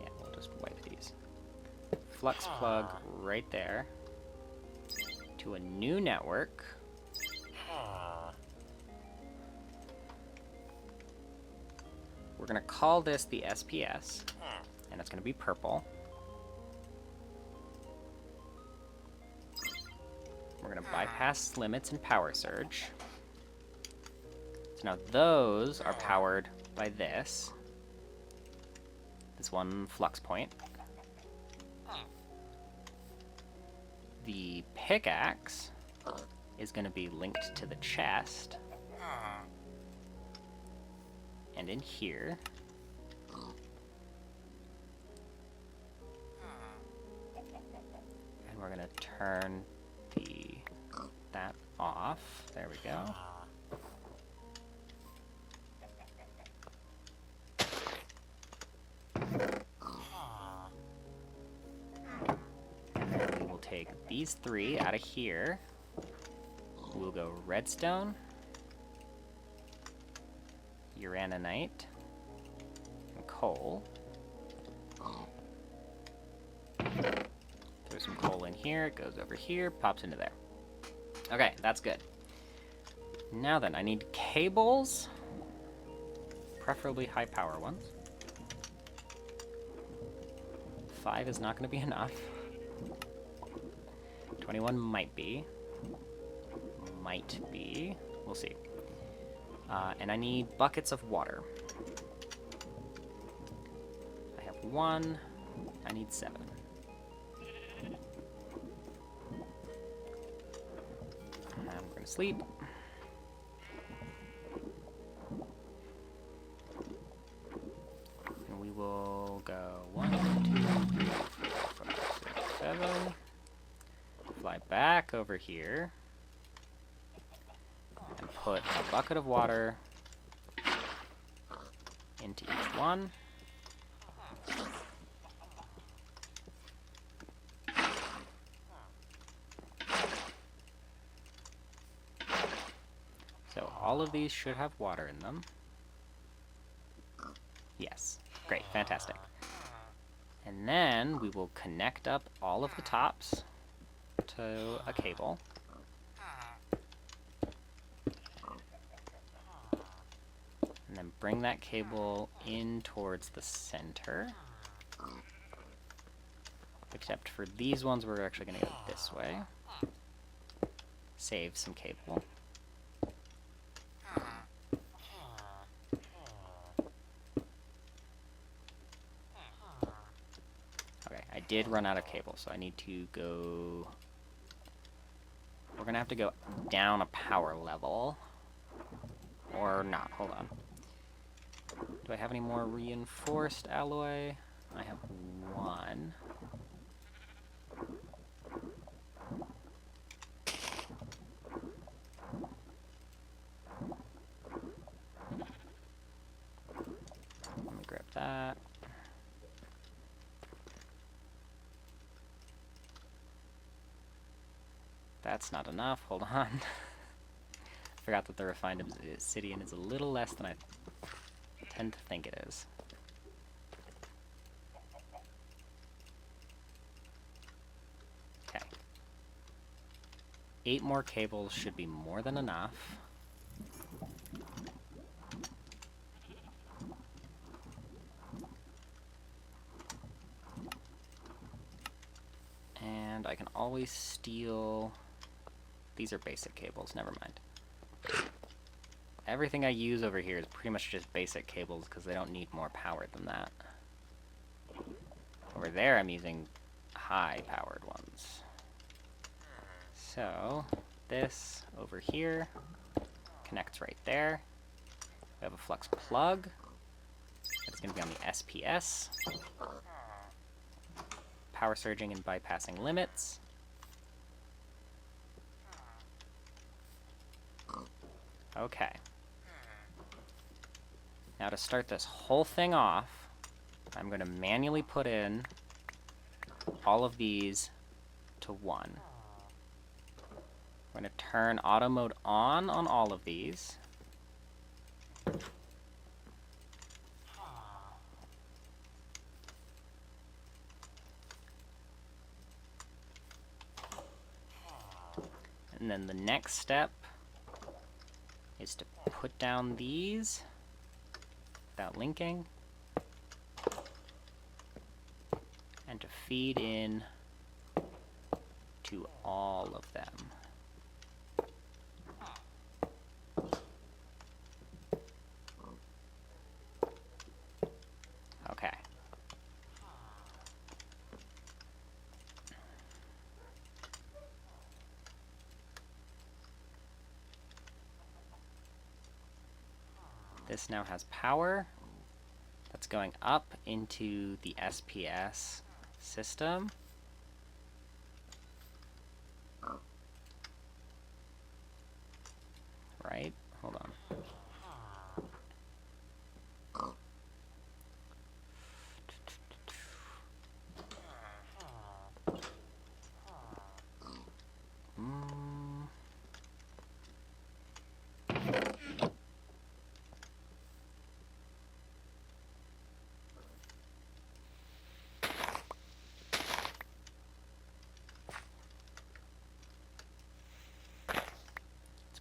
Yeah, we'll just wipe these. Flux plug right there to a new network. We're going to call this the SPS, and it's going to be purple. We're going to bypass limits and power surge. So now those are powered by this one flux point. The pickaxe is going to be linked to the chest. And in here, and we're going to turn that off. There we go. And then we will take these three out of here. We'll go redstone, uraninite, and coal. Throw some coal in here, it goes over here, pops into there. Okay, that's good. Now then, I need cables, preferably high power ones. 5 is not going to be enough. 21 might be. We'll see. And I need buckets of water. I have 1. I need 7. I'm going to sleep. And we will go 1, 2, 3, 4, 5, 6, 7. Fly back over here. And put a bucket of water into each one. So all of these should have water in them. Yes. Great. Fantastic. And then we will connect up all of the tops to a cable. And then bring that cable in towards the center. Except for these ones, we're actually going to go this way. Save some cable. Okay, I did run out of cable, so I need to go... We're going to have to go down a power level. Or not, hold on. Do I have any more reinforced alloy? I have 1. Let me grab that. That's not enough, hold on. Forgot that the refined obsidian is a little less than I tend to think it is. Okay. 8 more cables should be more than enough. And I can always steal... These are basic cables, never mind. Everything I use over here is pretty much just basic cables because they don't need more power than that. Over there I'm using high-powered ones. So, this over here connects right there. We have a flux plug. It's going to be on the SPS. Power surging and bypassing limits. Okay. Now to start this whole thing off, I'm going to manually put in all of these to 1. We're going to turn auto mode on all of these. And then the next step is to put down these without linking and to feed in to all of them. This now has power. That's going up into the SPS system. Right? Hold on.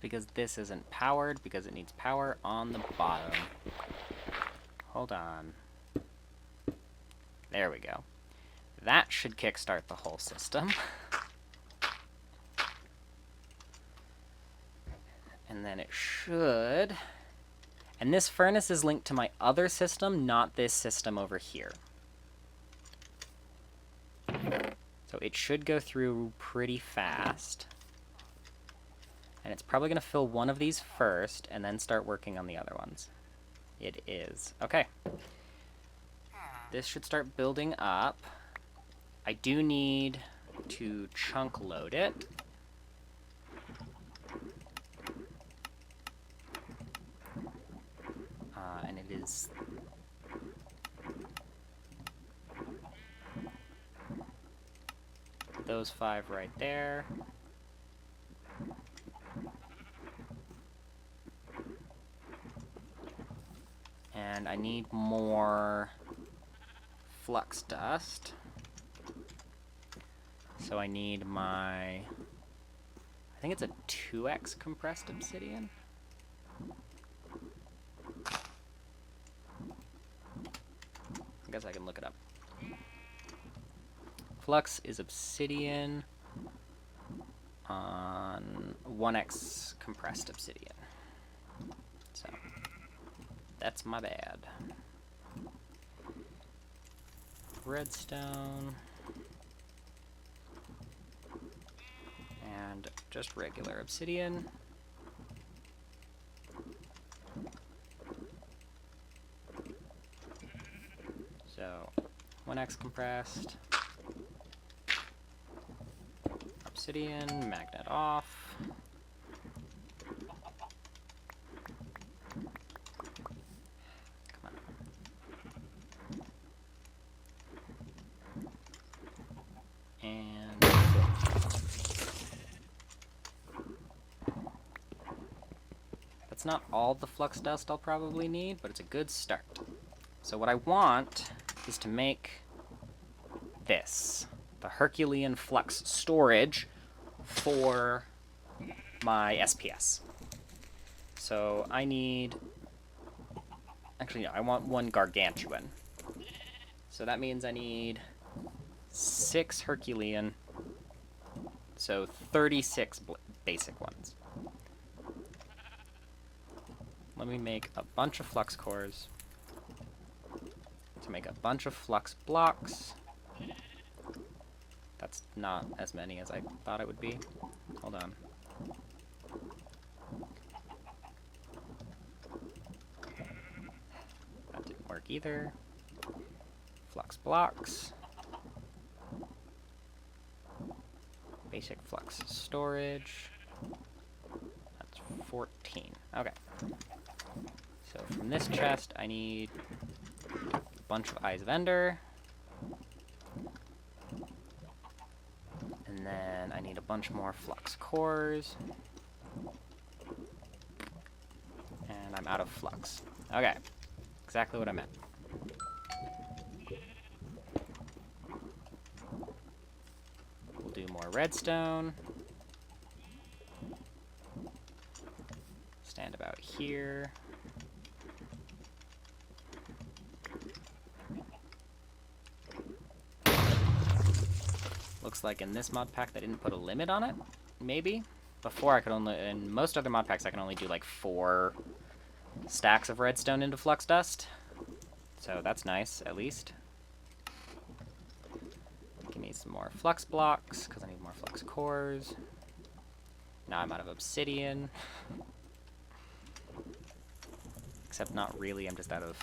Because this isn't powered, because it needs power on the bottom. Hold on. There we go. That should kickstart the whole system. And then it should... And this furnace is linked to my other system, not this system over here. So it should go through pretty fast. And it's probably going to fill one of these first, and then start working on the other ones. It is. Okay. This should start building up. I do need to chunk load it. And it is... those 5 right there. And I need more flux dust. So I need my... I think it's a 2x compressed obsidian. I guess I can look it up. Flux is obsidian on 1x compressed obsidian. So... that's my bad. Redstone. And just regular obsidian. So, 1x compressed. Obsidian, magnet off. That's not all the flux dust I'll probably need, but it's a good start. So what I want is to make this, the Herculean flux storage for my SPS. So I need, actually no, I want 1 gargantuan. So that means I need 6 Herculean, so 36 basic ones. Let me make a bunch of flux cores to make a bunch of flux blocks. That's not as many as I thought it would be. Hold on. That didn't work either. Flux blocks. Basic flux storage. That's 14. Okay. So from this chest, I need a bunch of Eyes of Ender. And then I need a bunch more flux cores. And I'm out of flux. Okay. Exactly what I meant. We'll do more redstone. Stand about here. Looks like in this mod pack they didn't put a limit on it, maybe? Before I could only, in most other mod packs I can only do like 4 stacks of redstone into flux dust. So that's nice, at least. Give me some more flux blocks, because I need more flux cores. Now I'm out of obsidian. Except not really, I'm just out of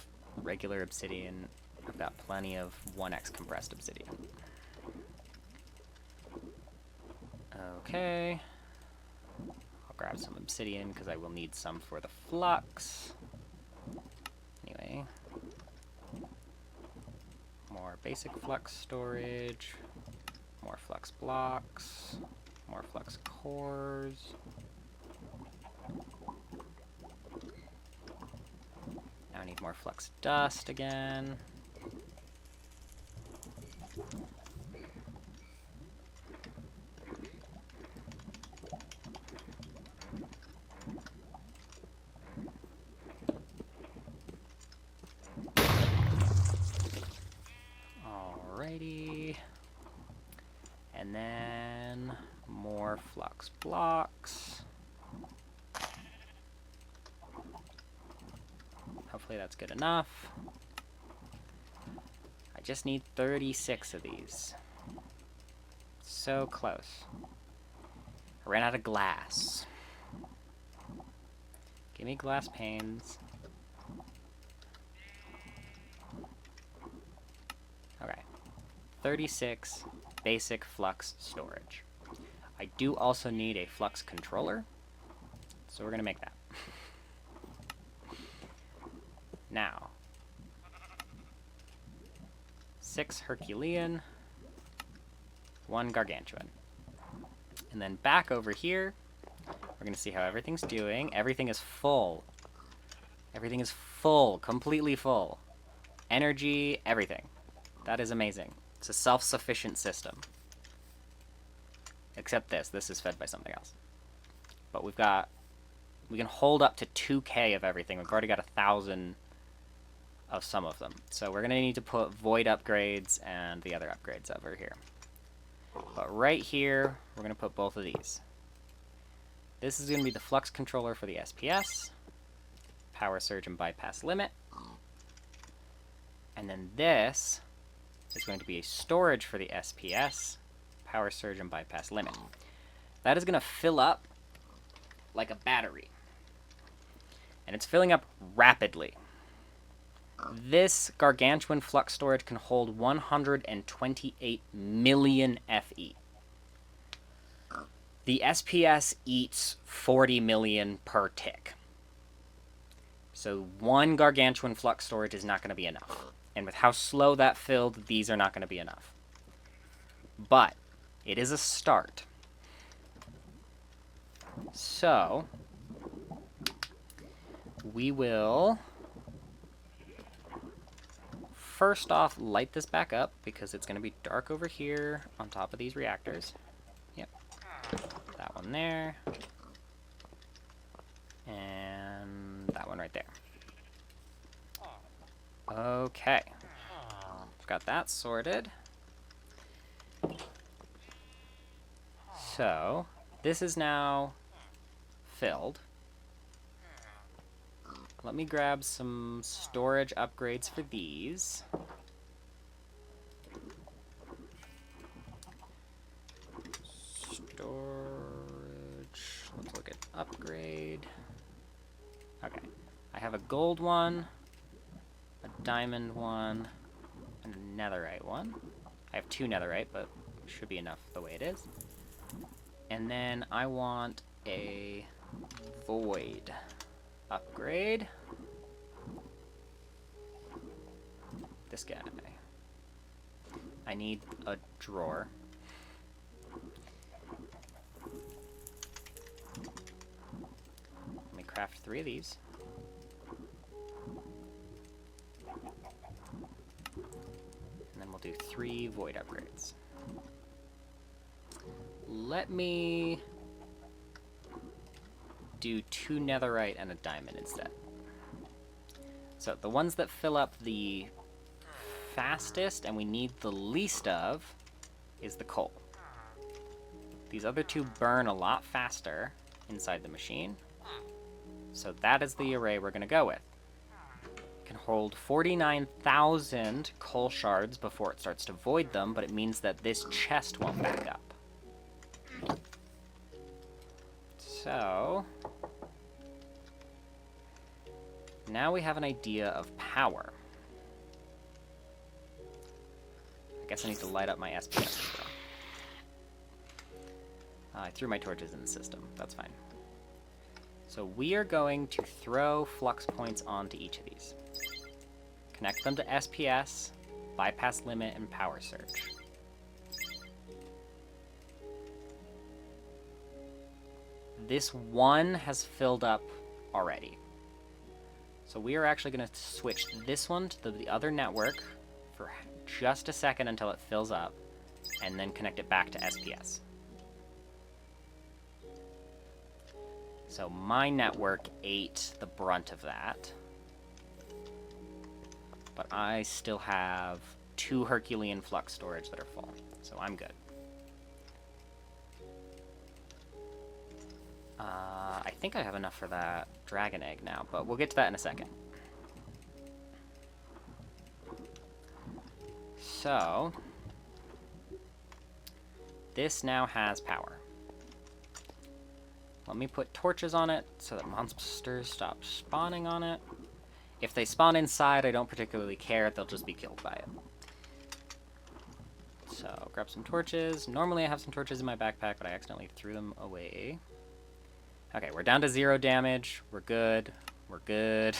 regular obsidian. I've got plenty of 1x compressed obsidian. Okay. I'll grab some obsidian because I will need some for the flux. Anyway. More basic flux storage. More flux blocks. More flux cores. Now I need more flux dust again. Alrighty. And then more flux blocks. Hopefully that's good enough. I just need 36 of these. So close. I ran out of glass. Give me glass panes. Okay. 36 basic flux storage. I do also need a flux controller, so we're going to make that. Now, 6 Herculean, 1 Gargantuan. And then back over here, we're going to see how everything's doing. Everything is full. Everything is full, completely full. Energy, everything. That is amazing. It's a self-sufficient system. Except this is fed by something else. But we can hold up to 2k of everything. We've already got 1,000 of some of them. So we're gonna need to put void upgrades and the other upgrades over here. But right here, we're gonna put both of these. This is gonna be the flux controller for the SPS, power surge and bypass limit. And then this is going to be a storage for the SPS, power surge and bypass limit. That is gonna fill up like a battery. And it's filling up rapidly. This gargantuan flux storage can hold 128 million FE. The SPS eats 40 million per tick. So one gargantuan flux storage is not going to be enough. And with how slow that filled, these are not going to be enough. But it is a start. So we will first off light this back up because it's going to be dark over here on top of these reactors. Yep. That one there. And that one right there. Okay. Got that sorted. So this is now filled. Let me grab some storage upgrades for these. Storage. Let's look at upgrade. Okay. I have a gold one, a diamond one, and a netherite one. I have 2 netherite, but should be enough the way it is. And then I want a void upgrade. This guy. I need a drawer. Let me craft 3 of these. And then we'll do 3 void upgrades. Let me do 2 netherite and a diamond instead. So the ones that fill up the fastest and we need the least of is the coal. These other 2 burn a lot faster inside the machine. So that is the array we're going to go with. It can hold 49,000 coal shards before it starts to void them, but it means that this chest won't back up. So now we have an idea of power. I guess I need to light up my SPS as well. I threw my torches in the system. That's fine. So we are going to throw flux points onto each of these. Connect them to SPS, bypass limit, and power surge. This one has filled up already. So we are actually going to switch this one to the other network for just a second until it fills up, and then connect it back to SPS. So my network ate the brunt of that. But I still have 2 Herculean flux storage that are full, so I'm good. I think I have enough for that dragon egg now, but we'll get to that in a second. So, this now has power. Let me put torches on it so that monsters stop spawning on it. If they spawn inside, I don't particularly care. They'll just be killed by it. So, grab some torches. Normally I have some torches in my backpack, but I accidentally threw them away. Okay, we're down to 0 damage. We're good. We're good.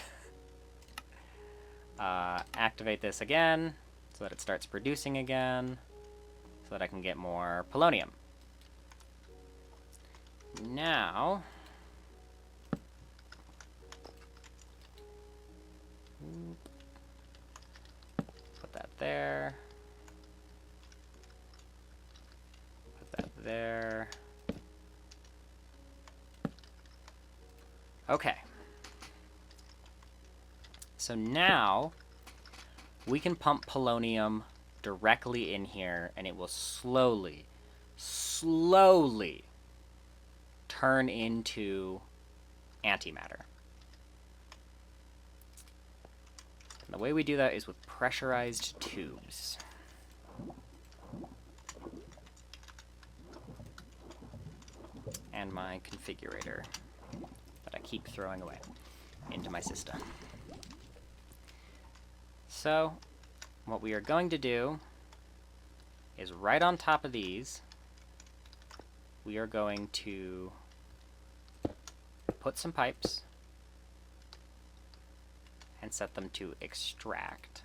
Activate this again so that it starts producing again, so that I can get more polonium. Now, put that there. Put that there. Okay. So now we can pump polonium directly in here, and it will slowly turn into antimatter. And the way we do that is with pressurized tubes. And my configurator that I keep throwing away into my system. So, what we are going to do is right on top of these, we are going to put some pipes and set them to extract.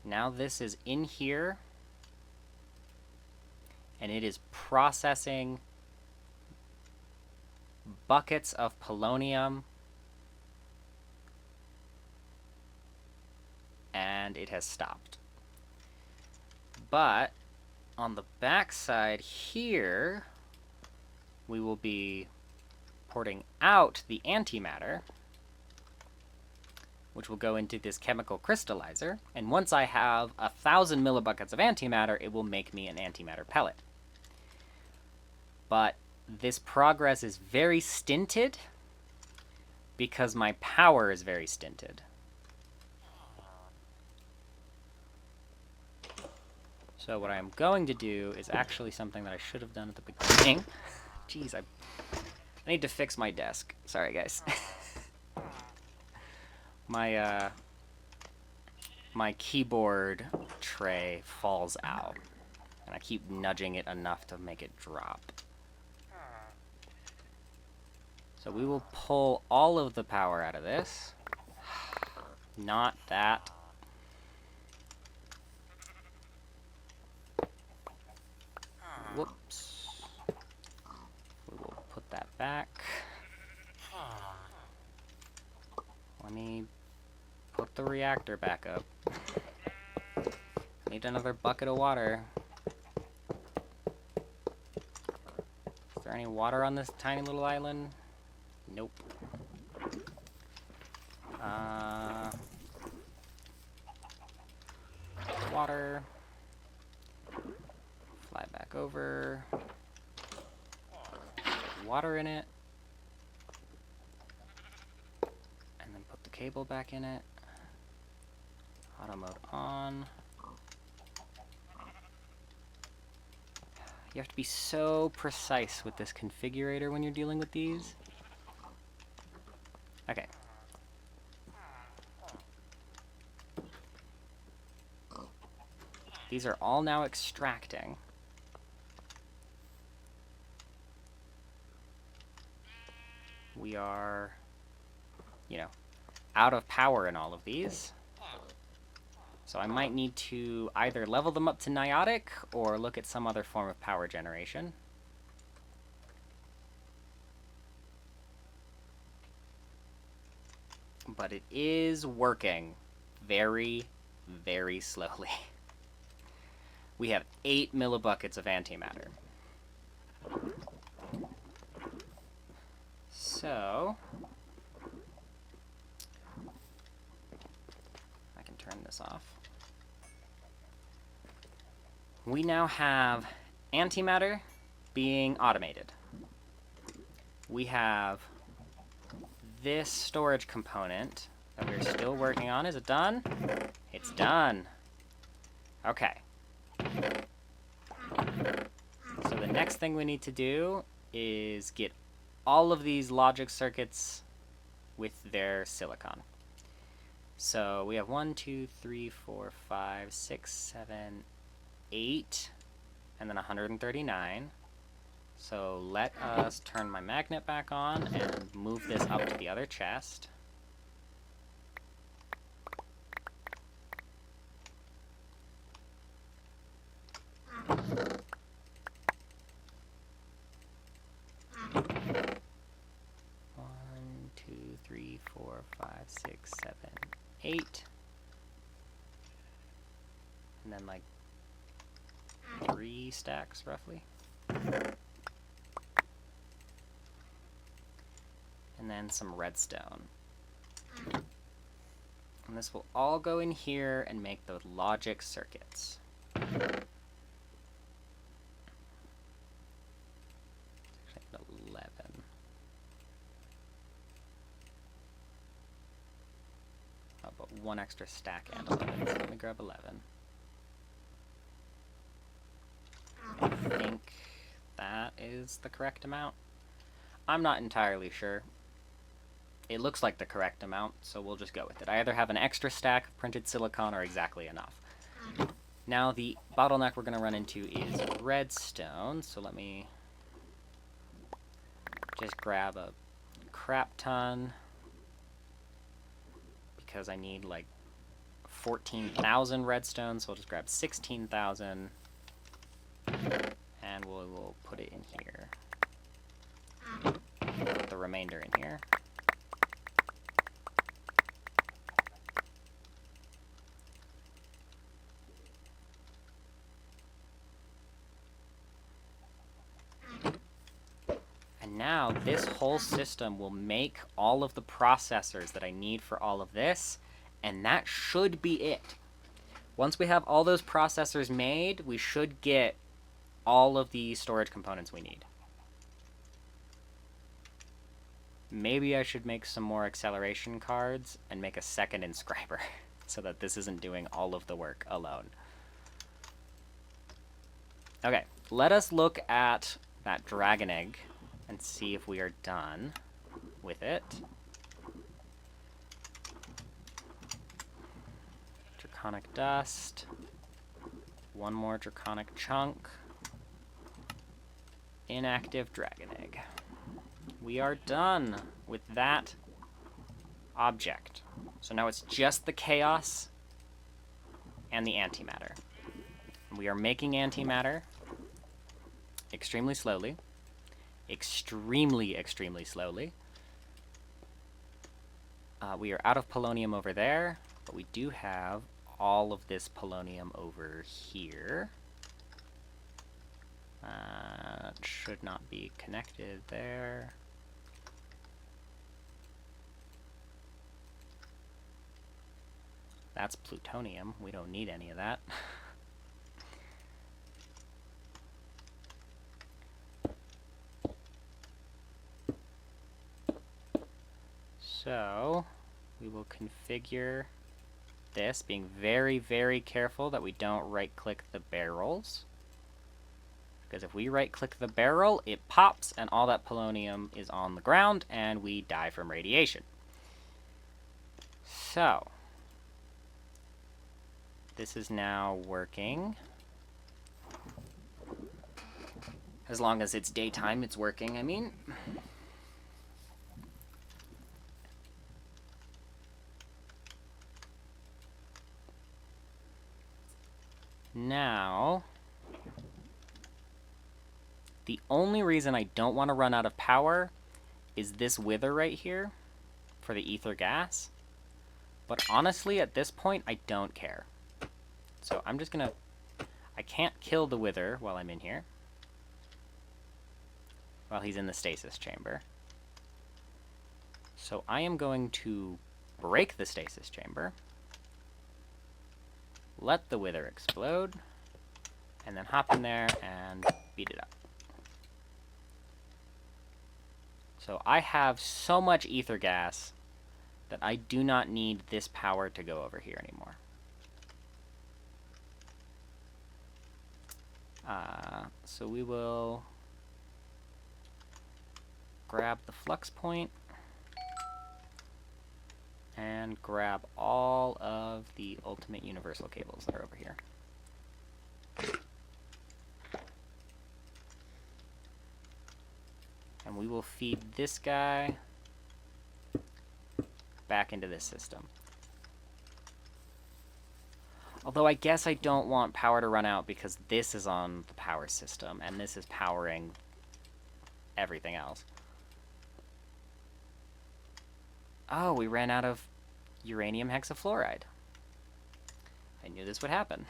Now this is in here, and it is processing buckets of polonium, and it has stopped. But on the back side here, we will be porting out the antimatter, which will go into this chemical crystallizer, and once I have 1,000 millibuckets of antimatter, it will make me an antimatter pellet. But this progress is very stinted because my power is very stinted. So what I'm going to do is actually something that I should have done at the beginning. Jeez, I need to fix my desk. Sorry, guys. My keyboard tray falls out, and I keep nudging it enough to make it drop. So we will pull all of the power out of this. Not that. Whoops. We will put that back. Let me put the reactor back up. Need another bucket of water. Is there any water on this tiny little island? Nope. Water. Fly back over. Water in it. And then put the cable back in it. Auto mode on. You have to be so precise with this configurator when you're dealing with these. Okay. These are all now extracting. We are, you know, out of power in all of these. So I might need to either level them up to Niotic or look at some other form of power generation. But it is working very, very slowly. We have 8 millibuckets of antimatter. So I can turn this off. We now have antimatter being automated. We have this storage component that we're still working on. Is it done? It's done. Okay. So the next thing we need to do is get all of these logic circuits with their silicon. So we have 1, 2, 3, 4, 5, 6, 7, 8, and then 139. So let us turn my magnet back on and move this up to the other chest. One, two, 3, 4, 5, 6, 7, 8. And then like 3 stacks roughly. And then some redstone. And this will all go in here and make the logic circuits. Actually, 11. Oh, but 1 extra stack and 11, so let me grab 11. I think that is the correct amount. I'm not entirely sure. It looks like the correct amount, so we'll just go with it. I either have an extra stack of printed silicon or exactly enough. Now the bottleneck we're going to run into is redstone, so let me just grab a crap ton because I need like 14,000 redstone, so we'll just grab 16,000 and we'll put it in here. Put the remainder in here. And now this whole system will make all of the processors that I need for all of this, and that should be it. Once we have all those processors made, we should get all of the storage components we need. Maybe I should make some more acceleration cards and make a second inscriber so that this isn't doing all of the work alone. Okay, let us look at that dragon egg and see if we are done with it. Draconic dust. 1 more draconic chunk. Inactive dragon egg. We are done with that object. So now it's just the chaos and the antimatter. We are making antimatter extremely slowly. Extremely, extremely slowly. We are out of polonium over there, but we do have all of this polonium over here. It should not be connected there. That's plutonium. We don't need any of that. So we will configure this, being very, very careful that we don't right-click the barrels. Because if we right-click the barrel, it pops, and all that polonium is on the ground, and we die from radiation. So, this is now working. As long as it's daytime, it's working, I mean. Now, the only reason I don't want to run out of power is this wither right here for the ether gas. But honestly, at this point, I don't care. So I'm just gonna... I can't kill the wither while I'm in here. While he's in the stasis chamber. So I am going to break the stasis chamber. Let the wither explode. And then hop in there and beat it up. So I have so much ether gas that I do not need this power to go over here anymore. So we will grab the flux point and grab all of the ultimate universal cables that are over here. And we will feed this guy back into this system. Although I guess I don't want power to run out because this is on the power system and this is powering everything else. Oh, we ran out of uranium hexafluoride. I knew this would happen.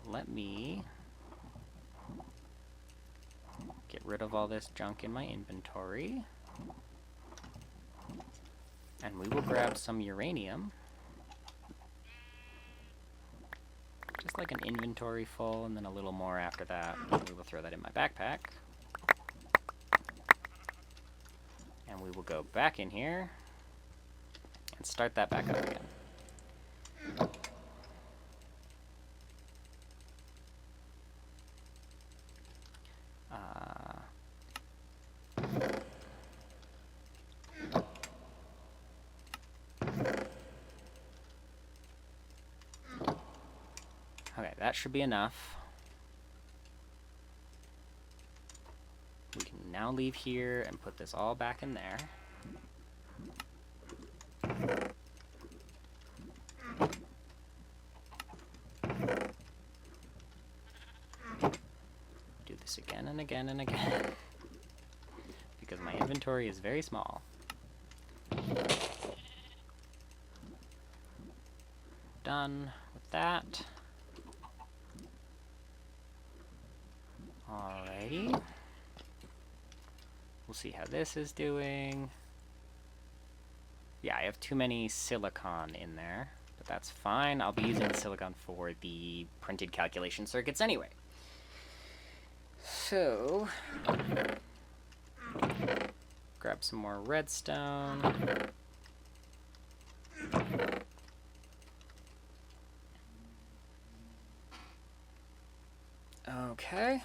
Let me get rid of all this junk in my inventory. And we will grab some uranium. Just like an inventory full, and then a little more after that. We will throw that in my backpack. And we will go back in here and start that back up again. Okay, that should be enough. We can now leave here and put this all back in there. Do this again and again and again. Because my inventory is very small. Done with that. Alrighty. We'll see how this is doing. Yeah, I have too many silicon in there, but that's fine. I'll be using the silicon for the printed calculation circuits anyway. So, grab some more redstone. Okay.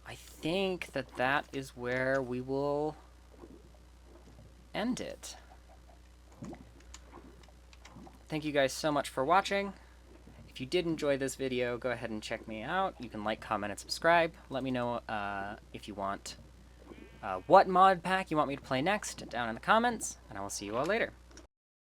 I think that is where we will end it. Thank you guys so much for watching. If you did enjoy this video, go ahead and check me out. You can like, comment, and subscribe. Let me know if you want what mod pack you want me to play next down in the comments, and I will see you all later.